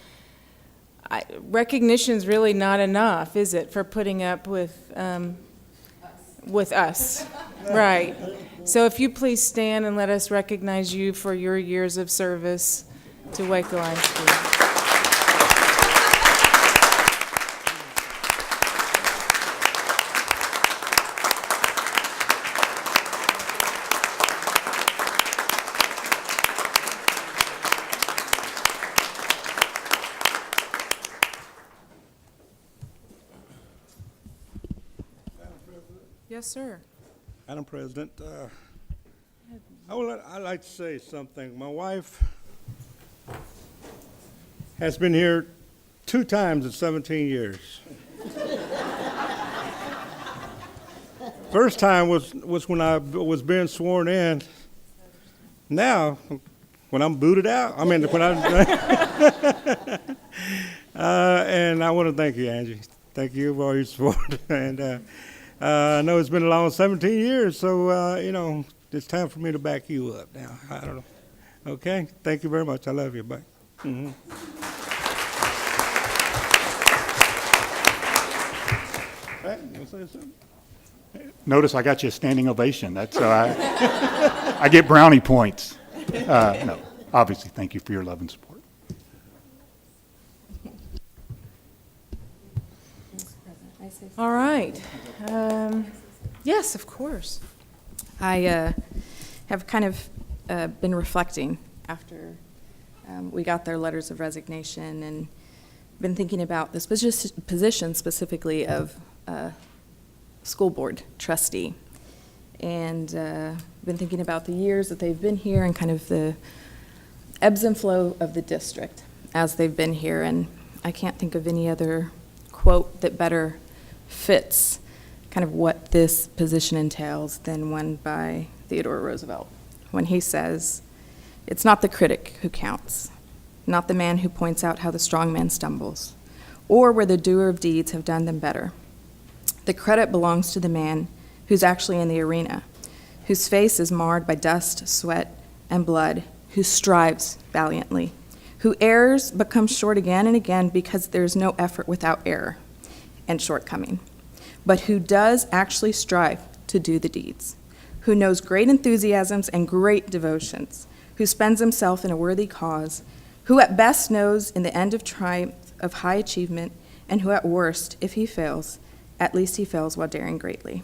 recognition's really not enough, is it, for putting up with us? Right. So if you please stand and let us recognize you for your years of service to Waco ISD. Yes, sir. Madam President, I'd like to say something. My wife has been here 2 times in 17 years. First time was when I was being sworn in. Now, when I'm booted out, I mean, when and I want to thank you, Angie. Thank you for all your support. And I know it's been a long 17 years, so, you know, it's time for me to back you up now. I don't know. Okay? Thank you very much. I love you. Bye. Mm-hmm. Hey, you want to say something? Notice I got you a standing ovation. That's I get brownie points. No, obviously, thank you for your love and support. All right. Yes, of course. I have kind of been reflecting after we got their letters of resignation and been thinking about this position specifically of school board trustee. And been thinking about the years that they've been here and kind of the ebbs and flow of the district as they've been here. And I can't think of any other quote that better fits kind of what this position entails than one by Theodore Roosevelt, when he says, "It's not the critic who counts, not the man who points out how the strong man stumbles, or where the doer of deeds have done them better. The credit belongs to the man who's actually in the arena, whose face is marred by dust, sweat, and blood, who strives valiantly, who errs but comes short again and again because there's no effort without error and shortcoming, but who does actually strive to do the deeds, who knows great enthusiasms and great devotions, who spends himself in a worthy cause, who at best knows in the end of triumph of high achievement, and who at worst, if he fails, at least he fails while daring greatly,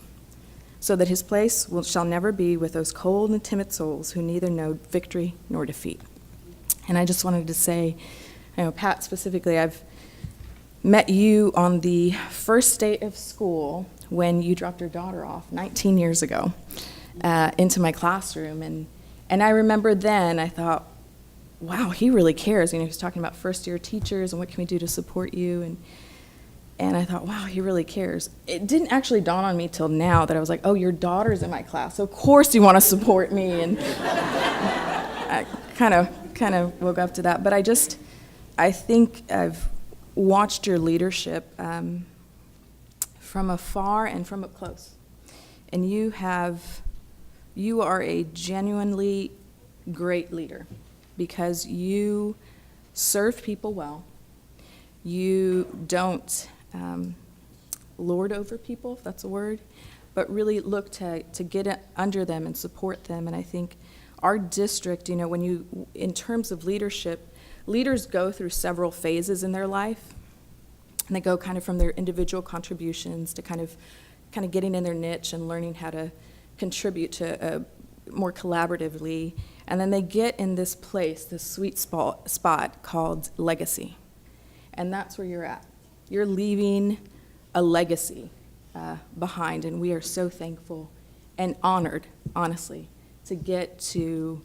so that his place shall never be with those cold and timid souls who neither know victory nor defeat." And I just wanted to say, Pat specifically, I've met you on the first day of school when you dropped your daughter off 19 years ago into my classroom. And I remember then, I thought, wow, he really cares. He was talking about first-year teachers and what can we do to support you. And I thought, wow, he really cares. It didn't actually dawn on me till now that I was like, oh, your daughter's in my class, so of course you want to support me. And I kind of woke up to that. But I think I've watched your leadership from afar and from up close. And you are a genuinely great leader because you serve people well. You don't lord over people, if that's a word, but really look to get under them and support them. And I think our district, in terms of leadership, leaders go through several phases in their life. And they go kind of from their individual contributions to kind of getting in their niche and learning how to contribute to more collaboratively. And then they get in this place, this sweet spot called legacy. And that's where you're at. You're leaving a legacy behind, and we are so thankful and honored, honestly, to get to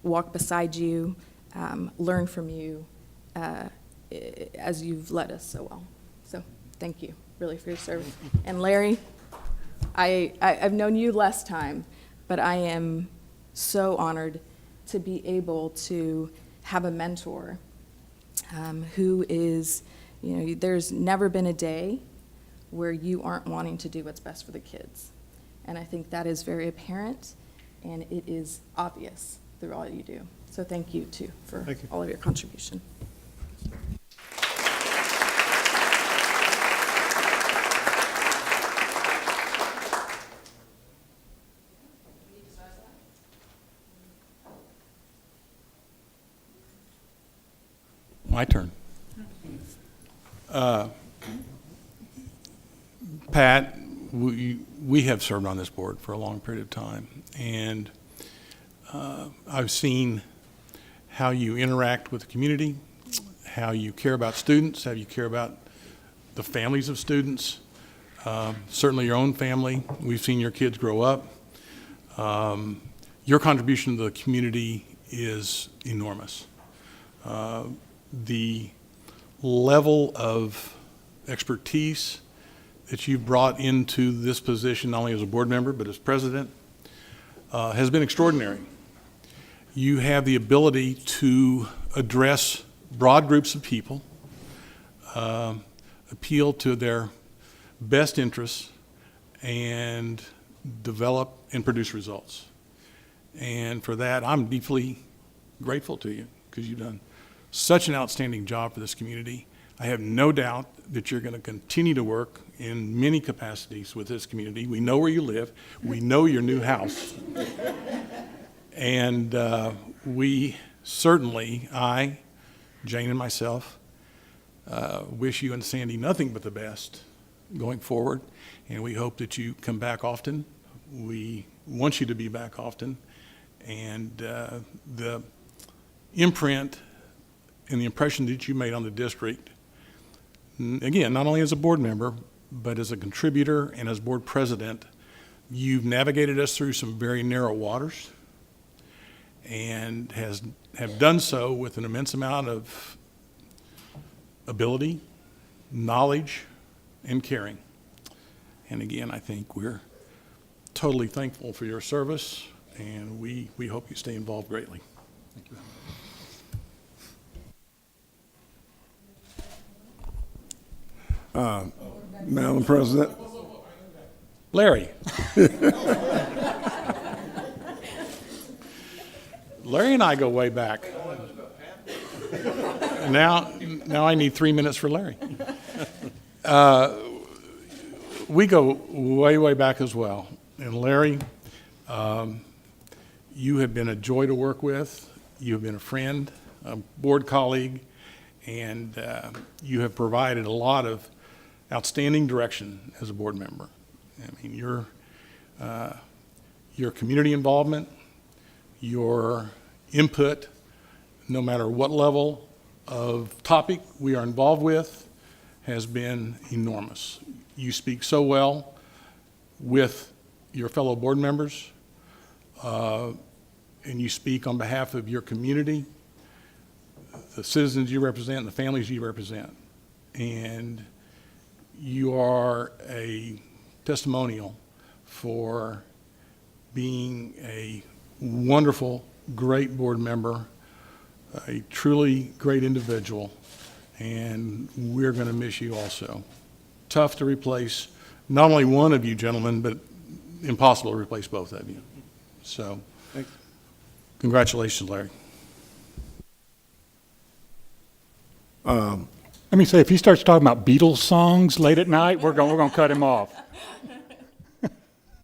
walk beside you, learn from you as you've led us so well. So thank you, really, for your service. And Larry, I've known you less time, but I am so honored to be able to have a mentor who is, there's never been a day where you aren't wanting to do what's best for the kids. And I think that is very apparent, and it is obvious through all you do. So thank you, too, for all of your contribution. My turn. Pat, we have served on this board for a long period of time, and I've seen how you interact with the community, how you care about students, how you care about the families of students, certainly your own family. We've seen your kids grow up. Your contribution to the community is enormous. The level of expertise that you've brought into this position, not only as a board member, but as president, has been extraordinary. You have the ability to address broad groups of people, appeal to their best interests, and develop and produce results. And for that, I'm deeply grateful to you, because you've done such an outstanding job for this community. I have no doubt that you're going to continue to work in many capacities with this community. We know where you live. We know your new house. And we certainly, Jane and myself, wish you and Sandy nothing but the best going forward. And we hope that you come back often. We want you to be back often. And the imprint and the impression that you made on the district, again, not only as a board member, but as a contributor and as board president, you've navigated us through some very narrow waters and have done so with an immense amount of ability, knowledge, and caring. And again, I think we're totally thankful for your service, and we hope you stay involved greatly. Thank you. Madam President. Larry. Larry and I go way back. Now I need 3 minutes for Larry. We go way, way back as well. And Larry, you have been a joy to work with. You have been a friend, a board colleague, and you have provided a lot of outstanding direction as a board member. I mean, your community involvement, your input, no matter what level of topic we are involved with, has been enormous. You speak so well with your fellow board members, and you speak on behalf of your community, the citizens you represent, and the families you represent. And you are a testimonial for being a wonderful, great board member, a truly great individual, and we're going to miss you also. Tough to replace not only one of you gentlemen, but impossible to replace both of you. So, congratulations, Larry. Let me say, if he starts talking about Beatles songs late at night, we're going to cut him off.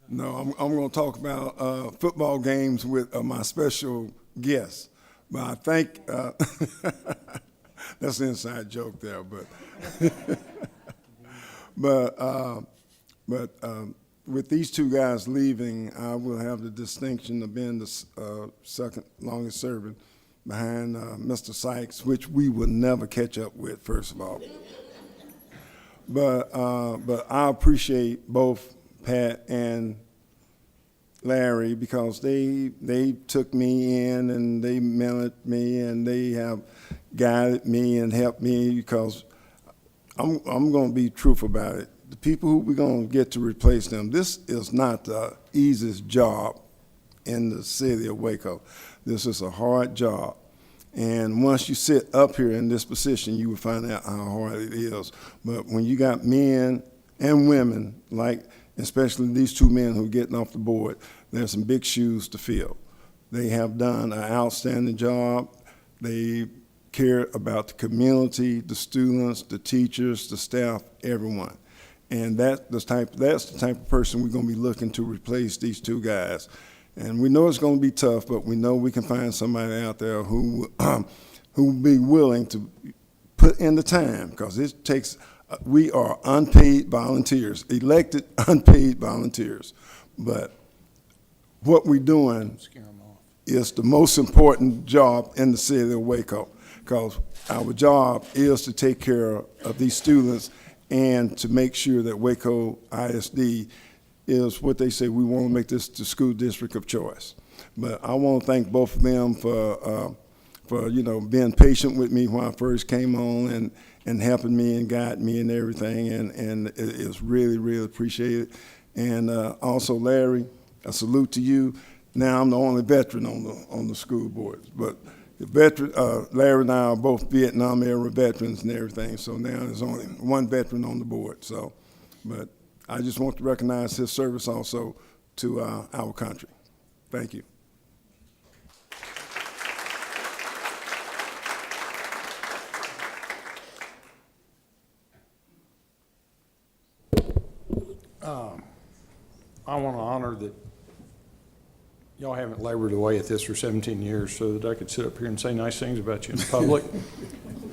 No, I'm going to talk about football games with my special guest. But I think that's an inside joke there. But with these two guys leaving, I will have the distinction of being the second longest serving behind Mr. Sykes, which we will never catch up with, first of all. But I appreciate both Pat and Larry because they took me in and they mentored me and they have guided me and helped me because I'm going to be truthful about it. The people who we're going to get to replace them, this is not the easiest job in the city of Waco. This is a hard job. And once you sit up here in this position, you will find out how hard it is. But when you got men and women, like especially these two men who are getting off the board, there's some big shoes to fill. They have done an outstanding job. They care about the community, the students, the teachers, the staff, everyone. And that's the type of person we're going to be looking to replace these two guys. And we know it's going to be tough, but we know we can find somebody out there who will be willing to put in the time, because it takes, we are unpaid volunteers, elected unpaid volunteers. But what we're doing is the most important job in the city of Waco, because our job is to take care of these students and to make sure that Waco ISD is what they say, we want to make this the school district of choice. But I want to thank both of them for being patient with me when I first came on and helping me and guiding me and everything, and it's really, really appreciated. And also Larry, a salute to you. Now I'm the only veteran on the school board, but the veteran, Larry and I are both Vietnam era veterans and everything, so now there's only one veteran on the board. So, but I just want to recognize his service also to our country. Thank you. I want to honor that y'all haven't labored away at this for 17 years so that I could sit up here and say nice things about you in public.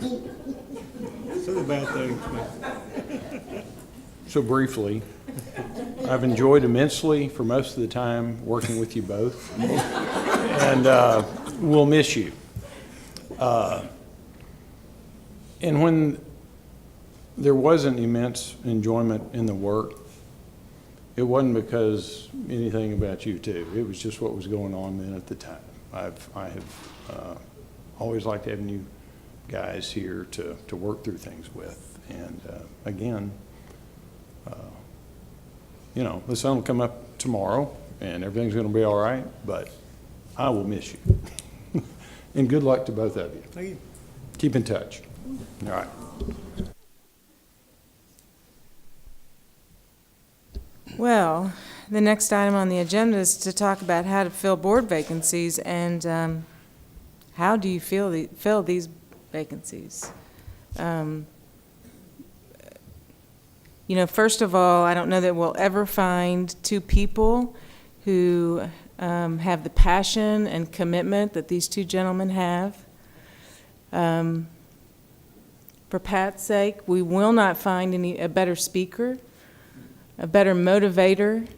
Say the bad things. So briefly, I've enjoyed immensely for most of the time working with you both, and we'll miss you. And when there wasn't immense enjoyment in the work, it wasn't because anything about you two. It was just what was going on then at the time. I have always liked having you guys here to work through things with. And again, you know, the sun will come up tomorrow and everything's going to be all right, but I will miss you. And good luck to both of you. Thank you. Keep in touch. All right. Well, the next item on the agenda is to talk about how to fill board vacancies, and how do you fill these vacancies? You know, first of all, I don't know that we'll ever find two people who have the passion and commitment that these two gentlemen have. For Pat's sake, we will not find a better speaker, a better motivator.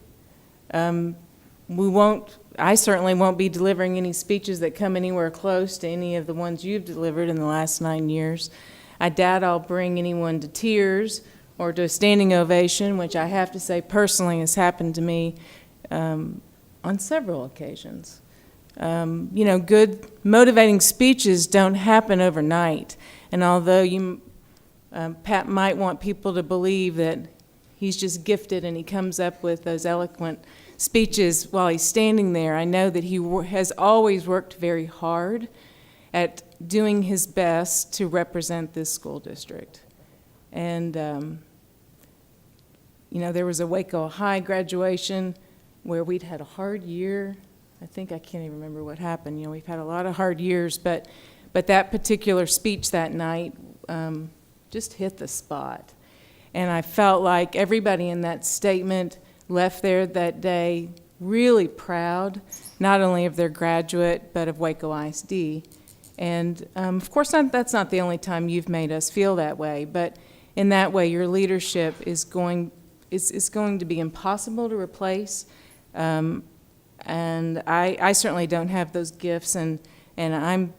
I certainly won't be delivering any speeches that come anywhere close to any of the ones you've delivered in the last 9 years. I doubt I'll bring anyone to tears or to a standing ovation, which I have to say personally has happened to me on several occasions. You know, good motivating speeches don't happen overnight. And although Pat might want people to believe that he's just gifted and he comes up with those eloquent speeches while he's standing there, I know that he has always worked very hard at doing his best to represent this school district. And, you know, there was a Waco High graduation where we'd had a hard year. I can't even remember what happened. You know, we've had a lot of hard years, but that particular speech that night just hit the spot. And I felt like everybody in that statement left there that day really proud, not only of their graduate, but of Waco ISD. And of course, that's not the only time you've made us feel that way, but in that way, your leadership is going to be impossible to replace. And I certainly don't have those gifts, and I'm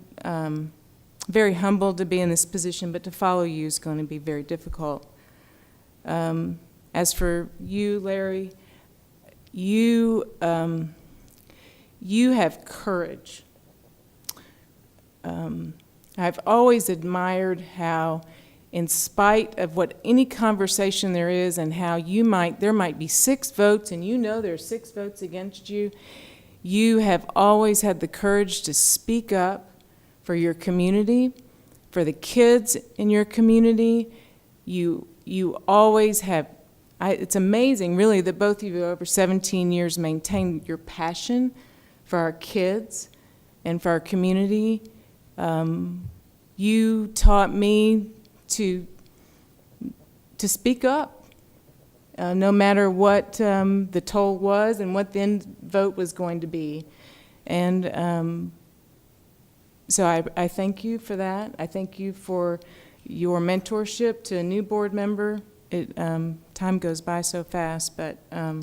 very humbled to be in this position, but to follow you is going to be very difficult. As for you, Larry, you have courage. I've always admired how, in spite of what any conversation there is, and how there might be 6 votes, and you know there's 6 votes against you, you have always had the courage to speak up for your community, for the kids in your community. You always have. It's amazing, really, that both of you over 17 years maintain your passion for our kids and for our community. You taught me to speak up, no matter what the toll was and what the end vote was going to be. And so I thank you for that. I thank you for your mentorship to a new board member. Time goes by so fast, but I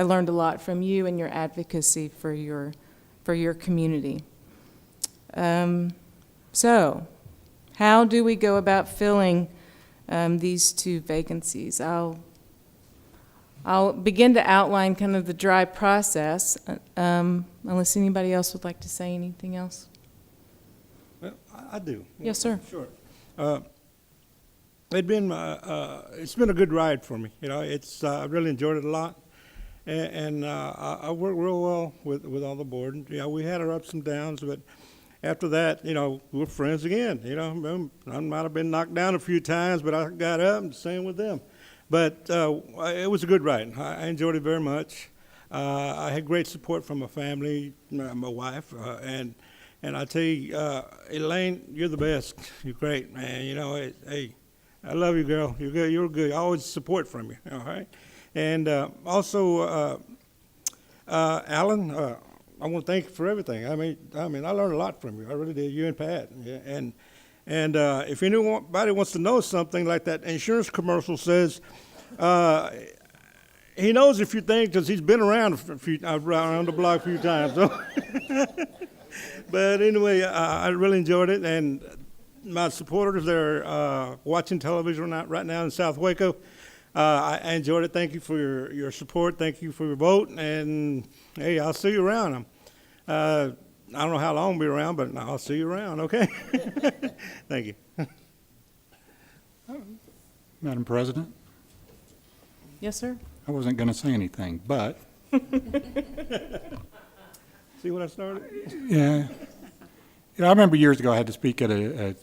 learned a lot from you and your advocacy for your community. So, how do we go about filling these 2 vacancies? I'll begin to outline kind of the dry process, unless anybody else would like to say anything else. Well, I do. Yes, sir. Sure. It's been a good ride for me. You know, I really enjoyed it a lot, and I worked real well with all the board. You know, we had our ups and downs, but after that, you know, we're friends again. You know, I might have been knocked down a few times, but I got up, and same with them. But it was a good ride. I enjoyed it very much. I had great support from my family, my wife, and I tell you, Elaine, you're the best. You're great, man. You know, hey, I love you, girl. You're good. You're good. Always support from you. All right. And also, Alan, I want to thank you for everything. I mean, I learned a lot from you. I really did. You and Pat. Yeah. And if anybody wants to know something, like that insurance commercial says, he knows a few things because he's been around around the block a few times. So. But anyway, I really enjoyed it, and my supporters that are watching television right now in South Waco, I enjoyed it. Thank you for your support. Thank you for your vote, and hey, I'll see you around. I don't know how long I'll be around, but I'll see you around, okay? Thank you. Madam President? Yes, sir? I wasn't going to say anything, but See what I started? yeah. You know, I remember years ago I had to speak at a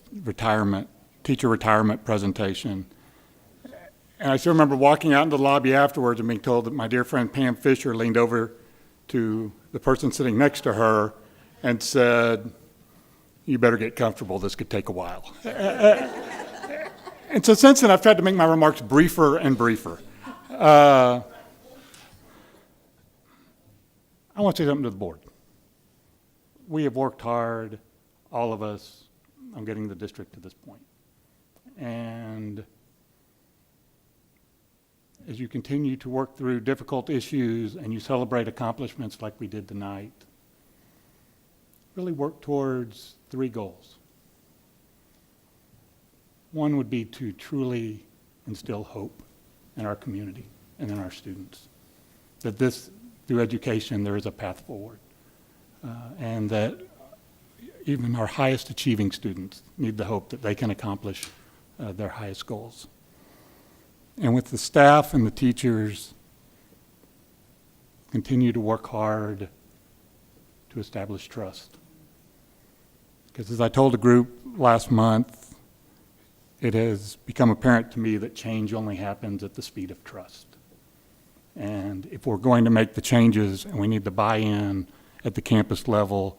teacher retirement presentation. And I still remember walking out into the lobby afterwards and being told that my dear friend Pam Fisher leaned over to the person sitting next to her and said, "You better get comfortable, this could take a while." And so since then I've tried to make my remarks briefer and briefer. I want to say something to the board. We have worked hard, all of us, on getting the district to this point. And as you continue to work through difficult issues and you celebrate accomplishments like we did tonight, really work towards 3 goals. One would be to truly instill hope in our community and in our students, that through education there is a path forward, and that even our highest achieving students need the hope that they can accomplish their highest goals. And with the staff and the teachers, continue to work hard to establish trust. Because as I told a group last month, it has become apparent to me that change only happens at the speed of trust. And if we're going to make the changes and we need the buy-in at the campus level,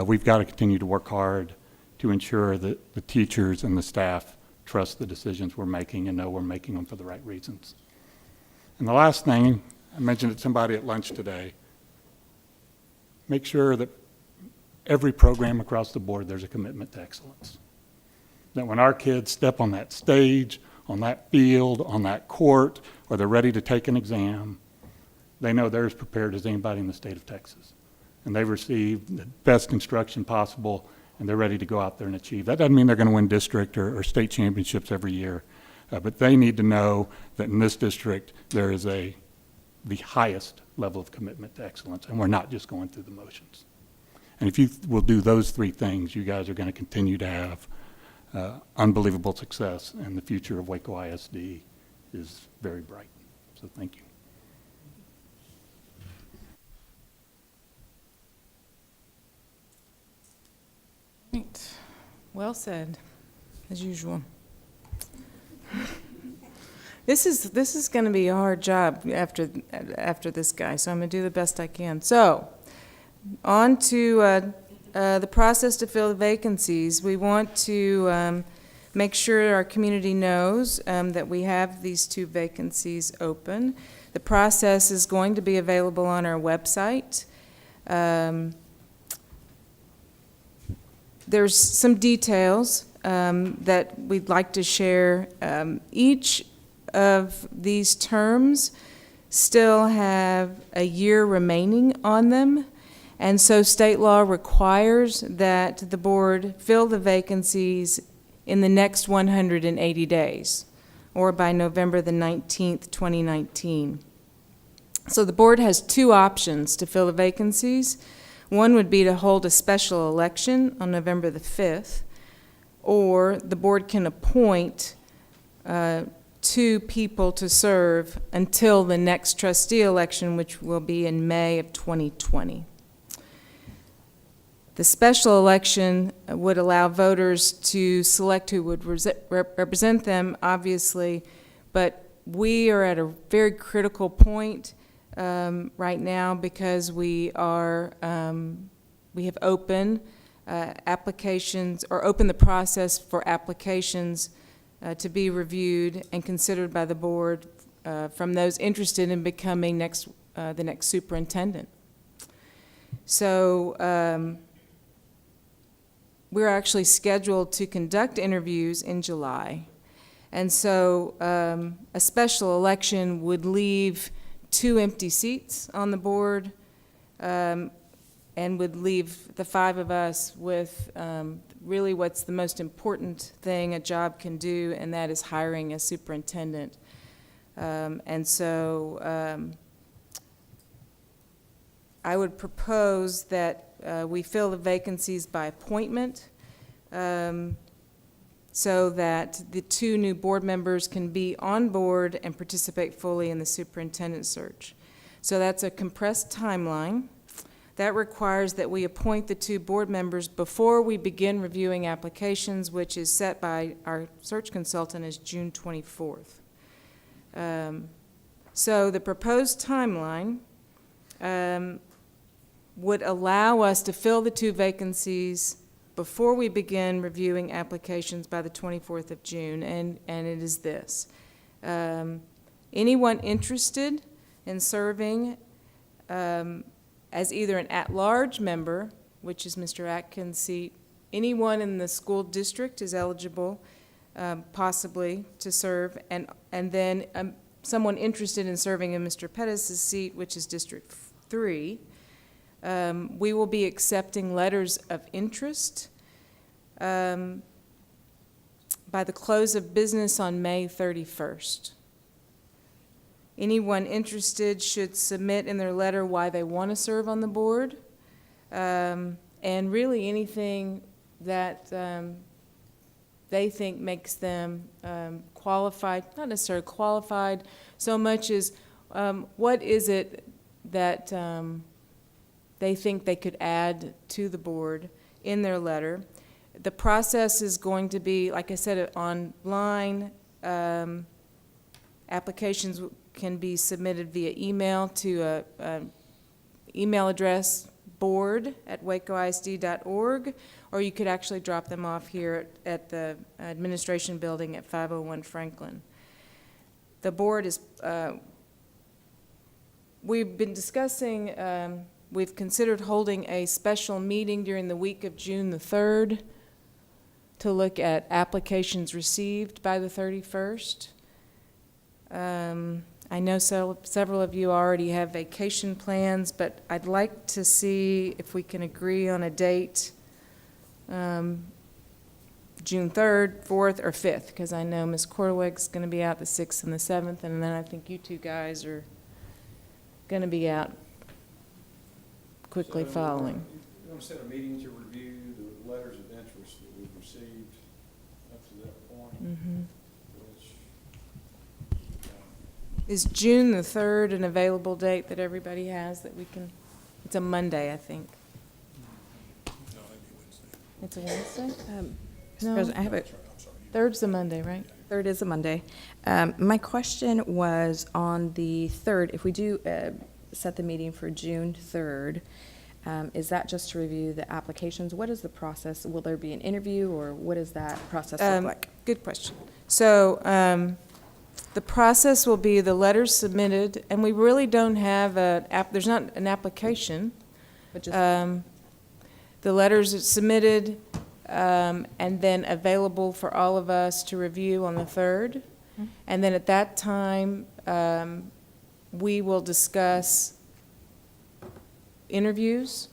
we've got to continue to work hard to ensure that the teachers and the staff trust the decisions we're making and know we're making them for the right reasons. And the last thing, I mentioned it to somebody at lunch today, make sure that every program across the board there's a commitment to excellence. That when our kids step on that stage, on that field, on that court, or they're ready to take an exam, they know they're as prepared as anybody in the state of Texas. And they've received the best instruction possible, and they're ready to go out there and achieve. That doesn't mean they're going to win district or state championships every year, but they need to know that in this district there is the highest level of commitment to excellence, and we're not just going through the motions. And if you will do those 3 things, you guys are going to continue to have unbelievable success, and the future of Waco ISD is very bright. So thank you. Right. Well said, as usual. This is going to be a hard job after this guy, so I'm going to do the best I can. So, on to the process to fill the vacancies. We want to make sure our community knows that we have these 2 vacancies open. The process is going to be available on our website. There's some details that we'd like to share. Each of these terms still have a year remaining on them, and so state law requires that the board fill the vacancies in the next 180 days, or by November the 19th, 2019. So the board has 2 options to fill the vacancies. One would be to hold a special election on November the 5th, or the board can appoint 2 people to serve until the next trustee election, which will be in May of 2020. The special election would allow voters to select who would represent them, obviously, but we are at a very critical point right now because we have opened applications, or opened the process for applications to be reviewed and considered by the board from those interested in becoming the next superintendent. So we're actually scheduled to conduct interviews in July. And so a special election would leave 2 empty seats on the board and would leave the 5 of us with really what's the most important thing a job can do, and that is hiring a superintendent. And so I would propose that we fill the vacancies by appointment. so that the 2 new board members can be on board and participate fully in the superintendent search. So that's a compressed timeline. That requires that we appoint the 2 board members before we begin reviewing applications, which is set by our search consultant as June 24th. So the proposed timeline would allow us to fill the 2 vacancies before we begin reviewing applications by the 24th of June, and it is this. Anyone interested in serving as either an at-large member, which is Mr. Atkins' seat, anyone in the school district is eligible possibly to serve, and then someone interested in serving in Mr. Pettis' seat, which is District 3. We will be accepting letters of interest by the close of business on May 31st. Anyone interested should submit in their letter why they want to serve on the board, and really anything that they think makes them qualified, not necessarily qualified, so much as what is it that they think they could add to the board in their letter. The process is going to be, like I said, online. Applications can be submitted via email to an email address, board@wacoisd.org, or you could actually drop them off here at the administration building at 501 Franklin. The board is, we've been discussing, we've considered holding a special meeting during the week of June the 3rd to look at applications received by the 31st. I know several of you already have vacation plans, but I'd like to see if we can agree on a date, June 3rd, 4th, or 5th, because I know Ms. Corwig's going to be out the 6th and the 7th, and then I think you 2 guys are going to be out quickly following. You want to set a meeting to review the letters of interest that we've received up to that point? Mm-hmm. Which, Is June the 3rd an available date that everybody has that we can, it's a Monday, I think. It's a Wednesday? Mr. President, I have a, 3rd's a Monday, right? 3rd is a Monday. My question was on the 3rd, if we do set the meeting for June 3rd, is that just to review the applications? What is the process? Will there be an interview, or what does that process look like? Good question. So the process will be the letters submitted, and we really don't have there's not an application. But just The letters are submitted and then available for all of us to review on the 3rd. And then at that time, we will discuss interviews,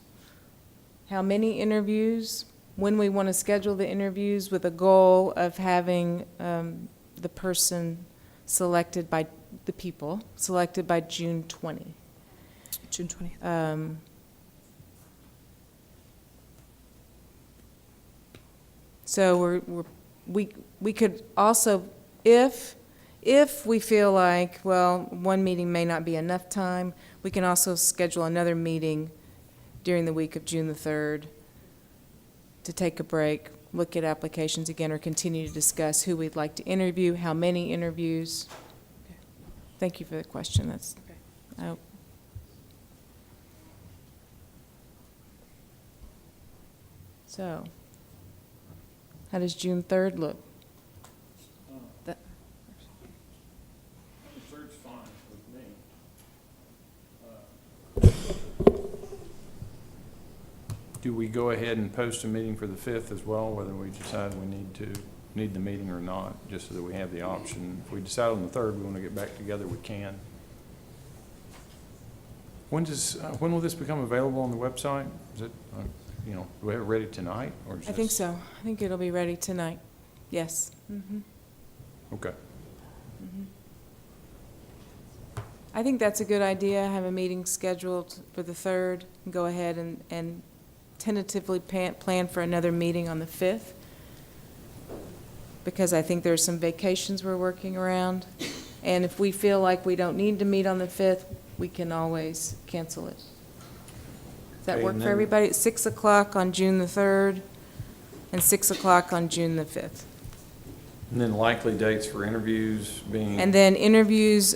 how many interviews, when we want to schedule the interviews, with a goal of having the person selected by the people, selected by June 20. June 20th. So we could also, if we feel like, well, one meeting may not be enough time, we can also schedule another meeting during the week of June the 3rd to take a break, look at applications again, or continue to discuss who we'd like to interview, how many interviews. Thank you for the question. That's, so, how does June 3rd look? the 3rd's fine with me. Do we go ahead and post a meeting for the 5th as well, whether we decide we need the meeting or not, just so that we have the option? If we decide on the 3rd we want to get back together, we can. When will this become available on the website? Is it, do we have it ready tonight, or is I think so. I think it'll be ready tonight. Yes. Mm-hmm. Okay. Mm-hmm. I think that's a good idea. Have a meeting scheduled for the 3rd, and go ahead and tentatively plan for another meeting on the 5th. because I think there's some vacations we're working around. And if we feel like we don't need to meet on the 5th, we can always cancel it. Does that Okay, work and for then- everybody? It's 6 o'clock on June the 3rd and 6 o'clock on June the 5th. And then likely dates for interviews being. And then interviews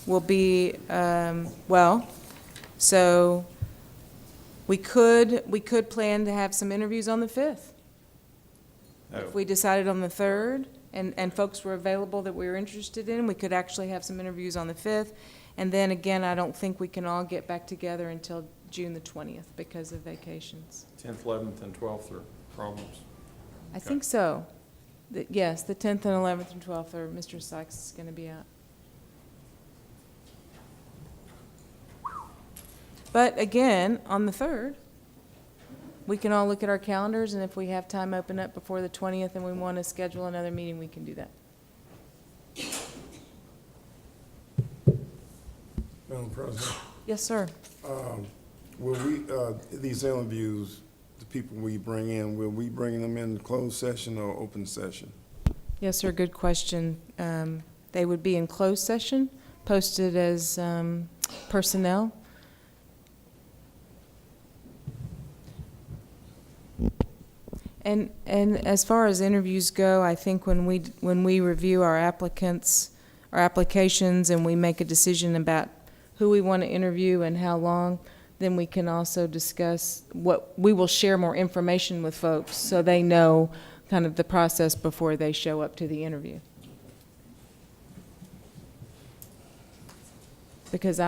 will be, so we could plan to have some interviews on the 5th. Oh. If we decided on the 3rd and folks were available that we were interested in, we could actually have some interviews on the 5th. And then again, I don't think we can all get back together until June the 20th because of vacations. 10th, 11th, and 12th are problems. I think so. Yes, the 10th and 11th and 12th are, Mr. Sykes is going to be out. But again, on the 3rd, we can all look at our calendars, and if we have time open up before the 20th and we want to schedule another meeting, we can do that. Madam President, Yes, sir. will we, these interviews, the people we bring in, will we bring them in closed session or open session? Yes, sir, good question. They would be in closed session, posted as personnel. And as far as interviews go, I think when we review our applicants, our applications, and we make a decision about who we want to interview and how long, then we can also discuss we will share more information with folks so they know kind of the process before they show up to the interview. Because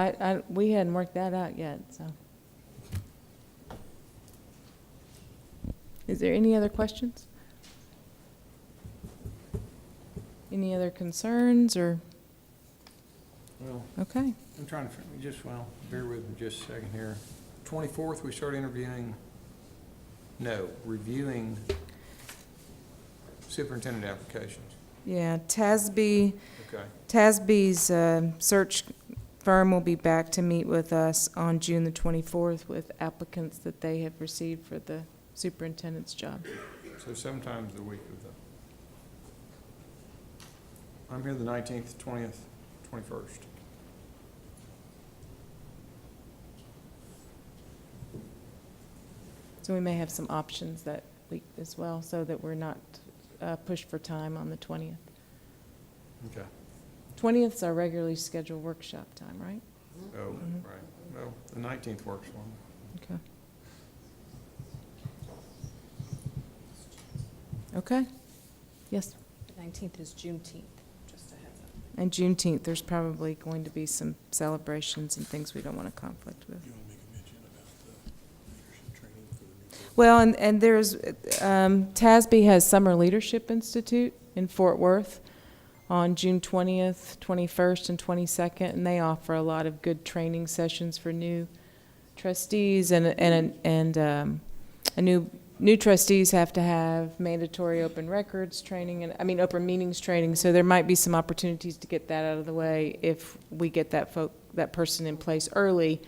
we hadn't worked that out yet, so. Is there any other questions? Any other concerns or? Well, Okay. I'm trying to, bear with me just a second here. 24th, we start reviewing superintendent applications. Yeah, TASB. Okay. TASB's search firm will be back to meet with us on June the 24th with applicants that they have received for the superintendent's job. So sometimes the week of I'm here the 19th, 20th, 21st. So we may have some options that week as well, so that we're not pushed for time on the 20th. Okay. 20th is our regularly scheduled workshop time, right? Oh, right. Well, the 19th works for me. Okay. Okay. Yes. The 19th is Juneteenth, just a heads up. And Juneteenth, there's probably going to be some celebrations and things we don't want to conflict with. Well, and there's, TASB has Summer Leadership Institute in Fort Worth on June 20th, 21st, and 22nd, and they offer a lot of good training sessions for new trustees, and new trustees have to have mandatory open records training, and open meetings training, so there might be some opportunities to get that out of the way if we get that person in place early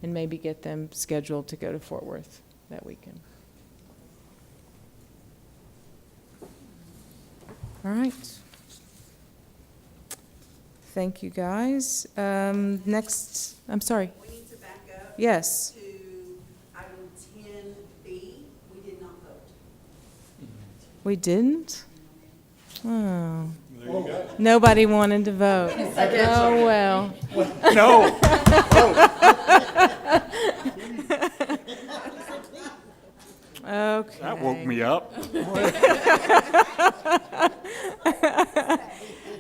and maybe get them scheduled to go to Fort Worth that weekend. All right. Thank you, guys. Next, I'm sorry. We need to back up. Yes. To item 10B, we did not vote. We didn't? Oh. Nobody wanted to vote. Oh, well. No. Okay. That woke me up.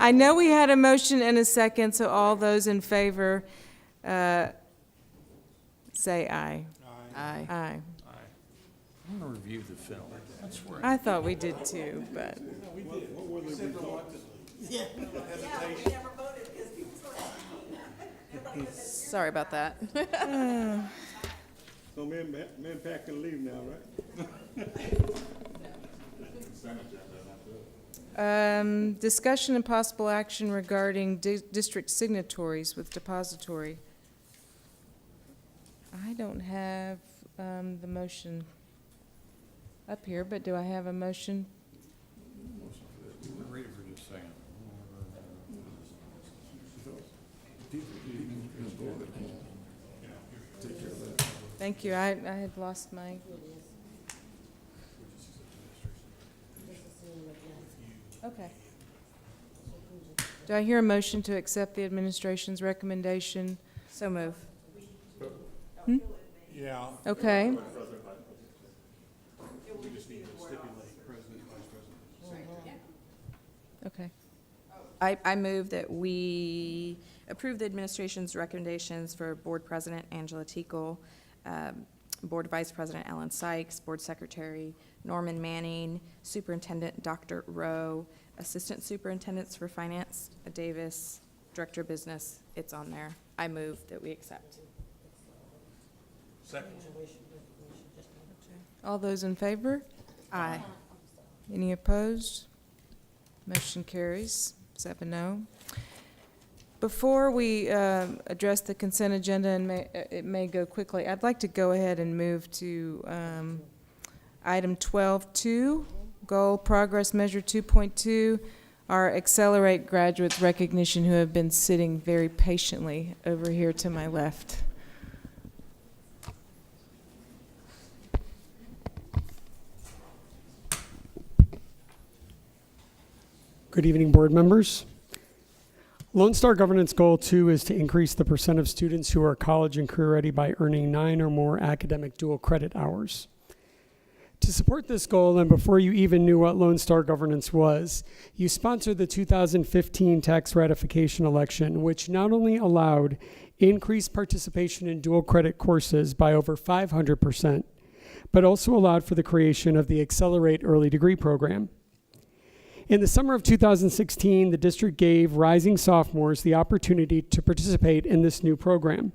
I know we had a motion and a second, so all those in favor, say aye. Aye. Aye. I'm going to review the film. I swear. I thought we did too, but. Sorry about that. So me and Pat can leave now, right? Discussion and possible action regarding district signatories with depository. I don't have the motion up here, but do I have a motion? Thank you. I had lost my. Okay. Do I hear a motion to accept the administration's recommendation? So move. Yeah. Okay. We just need to stipulate president, vice president. Okay. I move that we approve the administration's recommendations for Board President Angela Teakle, Board Vice President Ellen Sykes, Board Secretary Norman Manning, Superintendent Dr. Rowe, Assistant Superintendents for Finance Davis, Director of Business, it's on there. I move that we accept. Second. All those in favor? Aye. Any opposed? Motion carries 7-0. Before we address the consent agenda, and it may go quickly, I'd like to go ahead and move to item 12.2, Goal Progress Measure 2.2, our Accelerate graduates recognition who have been sitting very patiently over here to my left. Good evening, board members. Lone Star Governance Goal 2 is to increase the percent of students who are college and career ready by earning 9 or more academic dual credit hours. To support this goal, and before you even knew what Lone Star Governance was, you sponsored the 2015 tax ratification election, which not only allowed increased participation in dual credit courses by over 500%, but also allowed for the creation of the Accelerate Early Degree Program. In the summer of 2016, the district gave rising sophomores the opportunity to participate in this new program.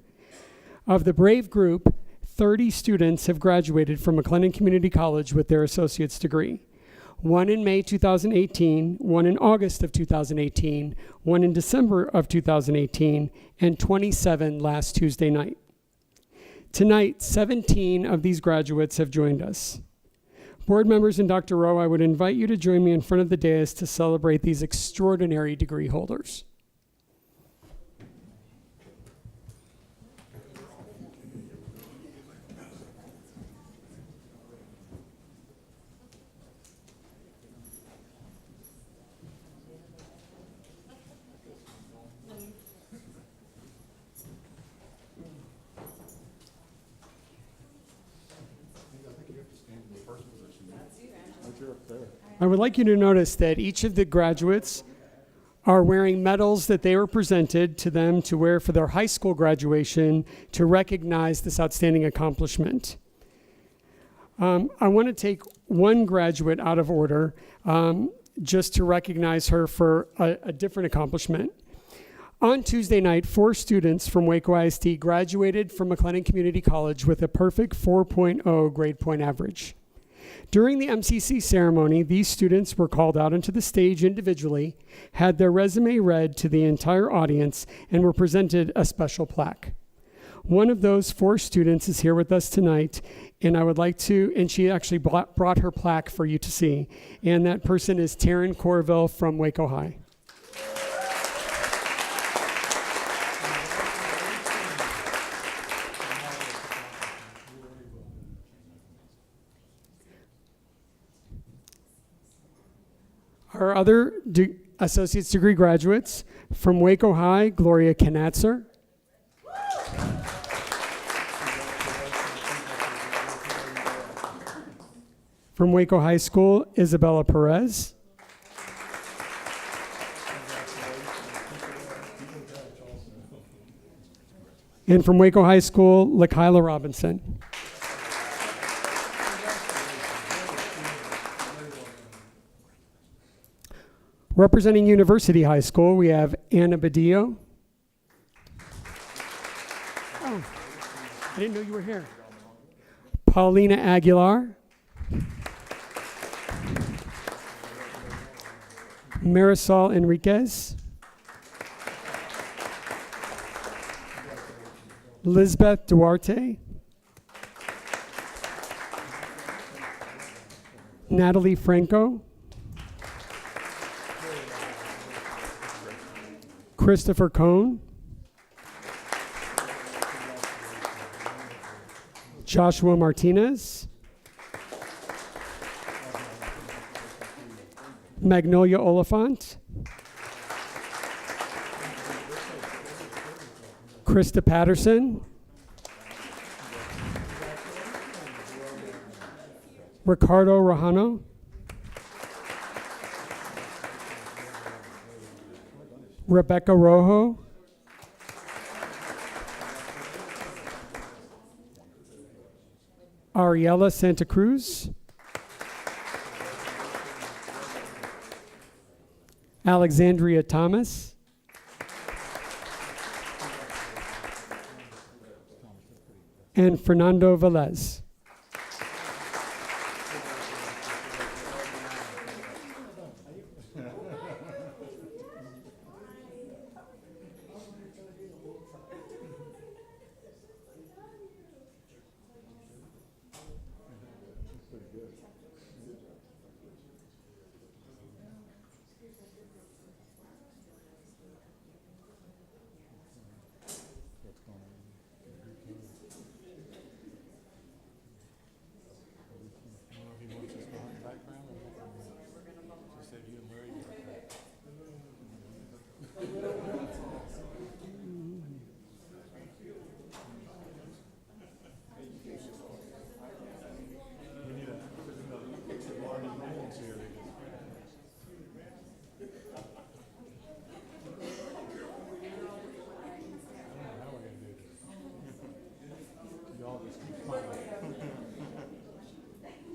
Of the brave group, 30 students have graduated from McLennan Community College with their associate's degree. One in May 2018, one in August of 2018, one in December of 2018, and 27 last Tuesday night. Tonight, 17 of these graduates have joined us. Board members and Dr. Rowe, I would invite you to join me in front of the dais to celebrate these extraordinary degree holders. I would like you to notice that each of the graduates are wearing medals that they were presented to them to wear for their high school graduation to recognize this outstanding accomplishment. I want to take one graduate out of order just to recognize her for a different accomplishment. On Tuesday night, 4 students from Waco ISD graduated from McLennan Community College with a perfect 4.0 grade point average. During the MCC ceremony, these students were called out onto the stage individually, had their resume read to the entire audience, and were presented a special plaque. One of those 4 students is here with us tonight, and I would like to, and she actually brought her plaque for you to see, and that person is Taryn Corville from Waco High. Our other associate's degree graduates from Waco High, Gloria Knatzer. From Waco High School, Isabella Perez. And from Waco High School, Lakyla Robinson. Representing University High School, we have Anna Badillo. Oh, I didn't know you were here. Paulina Aguilar. Marisol Enriquez. Lisbeth Duarte. Natalie Franco. Christopher Cohn. Joshua Martinez, Magnolia Oliphant, Krista Patterson, Ricardo Rajano, Rebecca Rojo, Ariela Santa Cruz, Alexandria Thomas, and Fernando Velez.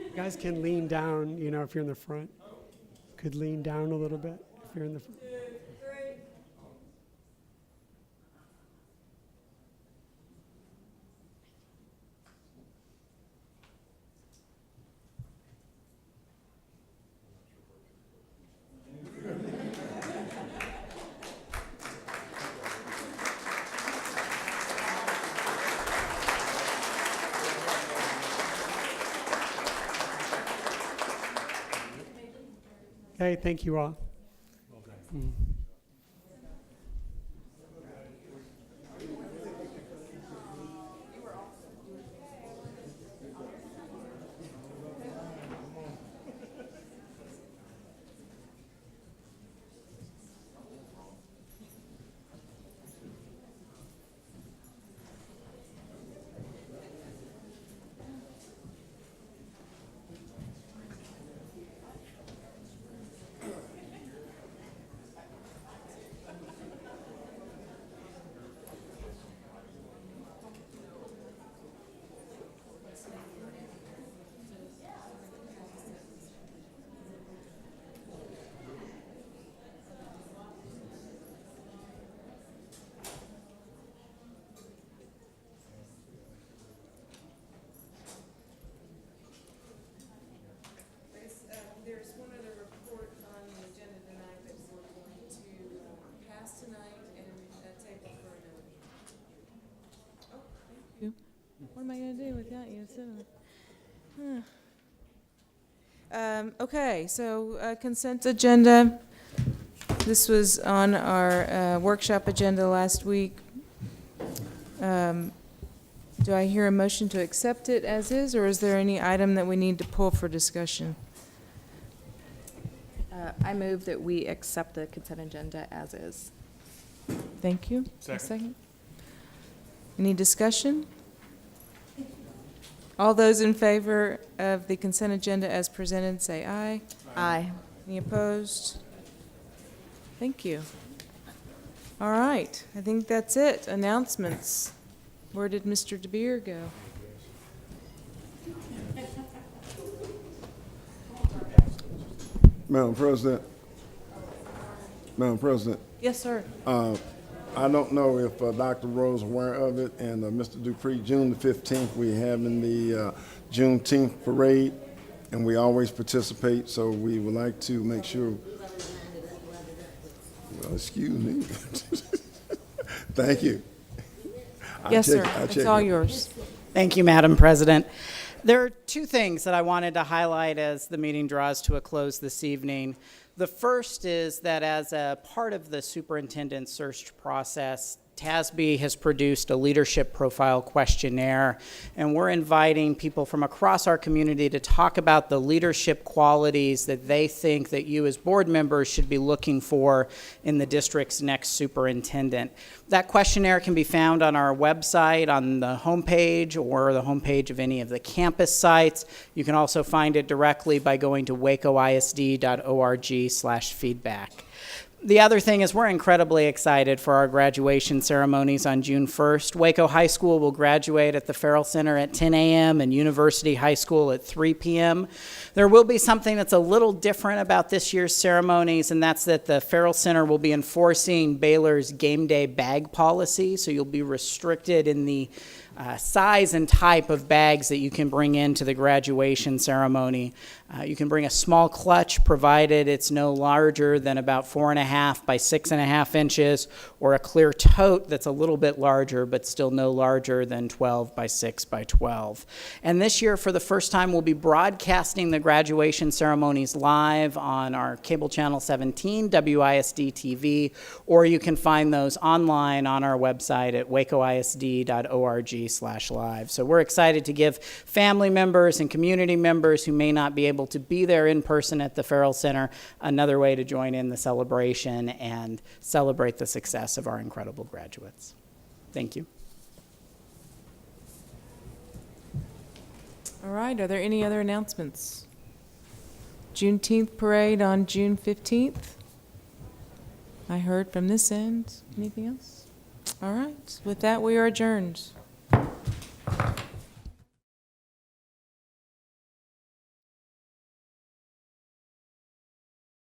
You guys can lean down, you know, if you're in the front. Could lean down a little bit if you're in the front. Okay, thank you all. Mm. There's one other report on the agenda tonight that we're going to pass tonight and table for another. Oh, thank you. What am I going to do without you? Okay, so consent agenda. This was on our workshop agenda last week. Do I hear a motion to accept it as is, or is there any item that we need to pull for discussion? I move that we accept the consent agenda as is. Thank you. Second. A second. Any discussion? All those in favor of the consent agenda as presented, say aye. Aye. Any opposed? Thank you. All right, I think that's it. Announcements. Where did Mr. DeBeer go? Madam President. Madam President. Yes, sir. I don't know if Dr. Rose is aware of it, and Mr. Dupree, June the 15th, we're having the Juneteenth parade, and we always participate, so we would like to make sure. Well, excuse me. Thank you. Yes, sir. It's all yours. Thank you, Madam President. There are two things that I wanted to highlight as the meeting draws to a close this evening. The first is that as a part of the superintendent search process, TASB has produced a leadership profile questionnaire, and we're inviting people from across our community to talk about the leadership qualities that they think that you as board members should be looking for in the district's next superintendent. That questionnaire can be found on our website, on the homepage, or the homepage of any of the campus sites. You can also find it directly by going to wacoisd.org/feedback. The other thing is we're incredibly excited for our graduation ceremonies on June 1st. Waco High School will graduate at the Farrell Center at 10 a.m. and University High School at 3 p.m. There will be something that's a little different about this year's ceremonies, and that's that the Farrell Center will be enforcing Baylor's game day bag policy, so you'll be restricted in the size and type of bags that you can bring into the graduation ceremony. You can bring a small clutch, provided it's no larger than about 4.5 by 6.5 inches, or a clear tote that's a little bit larger, but still no larger than 12 by 6 by 12. And this year, for the first time, we'll be broadcasting the graduation ceremonies live on our cable channel 17, WISD TV, or you can find those online on our website at wacoisd.org/live. So we're excited to give family members and community members who may not be able to be there in person at the Farrell Center another way to join in the celebration and celebrate the success of our incredible graduates. Thank you. All right, are there any other announcements? Juneteenth parade on June 15th. I heard from this end. Anything else? All right, with that, we are adjourned.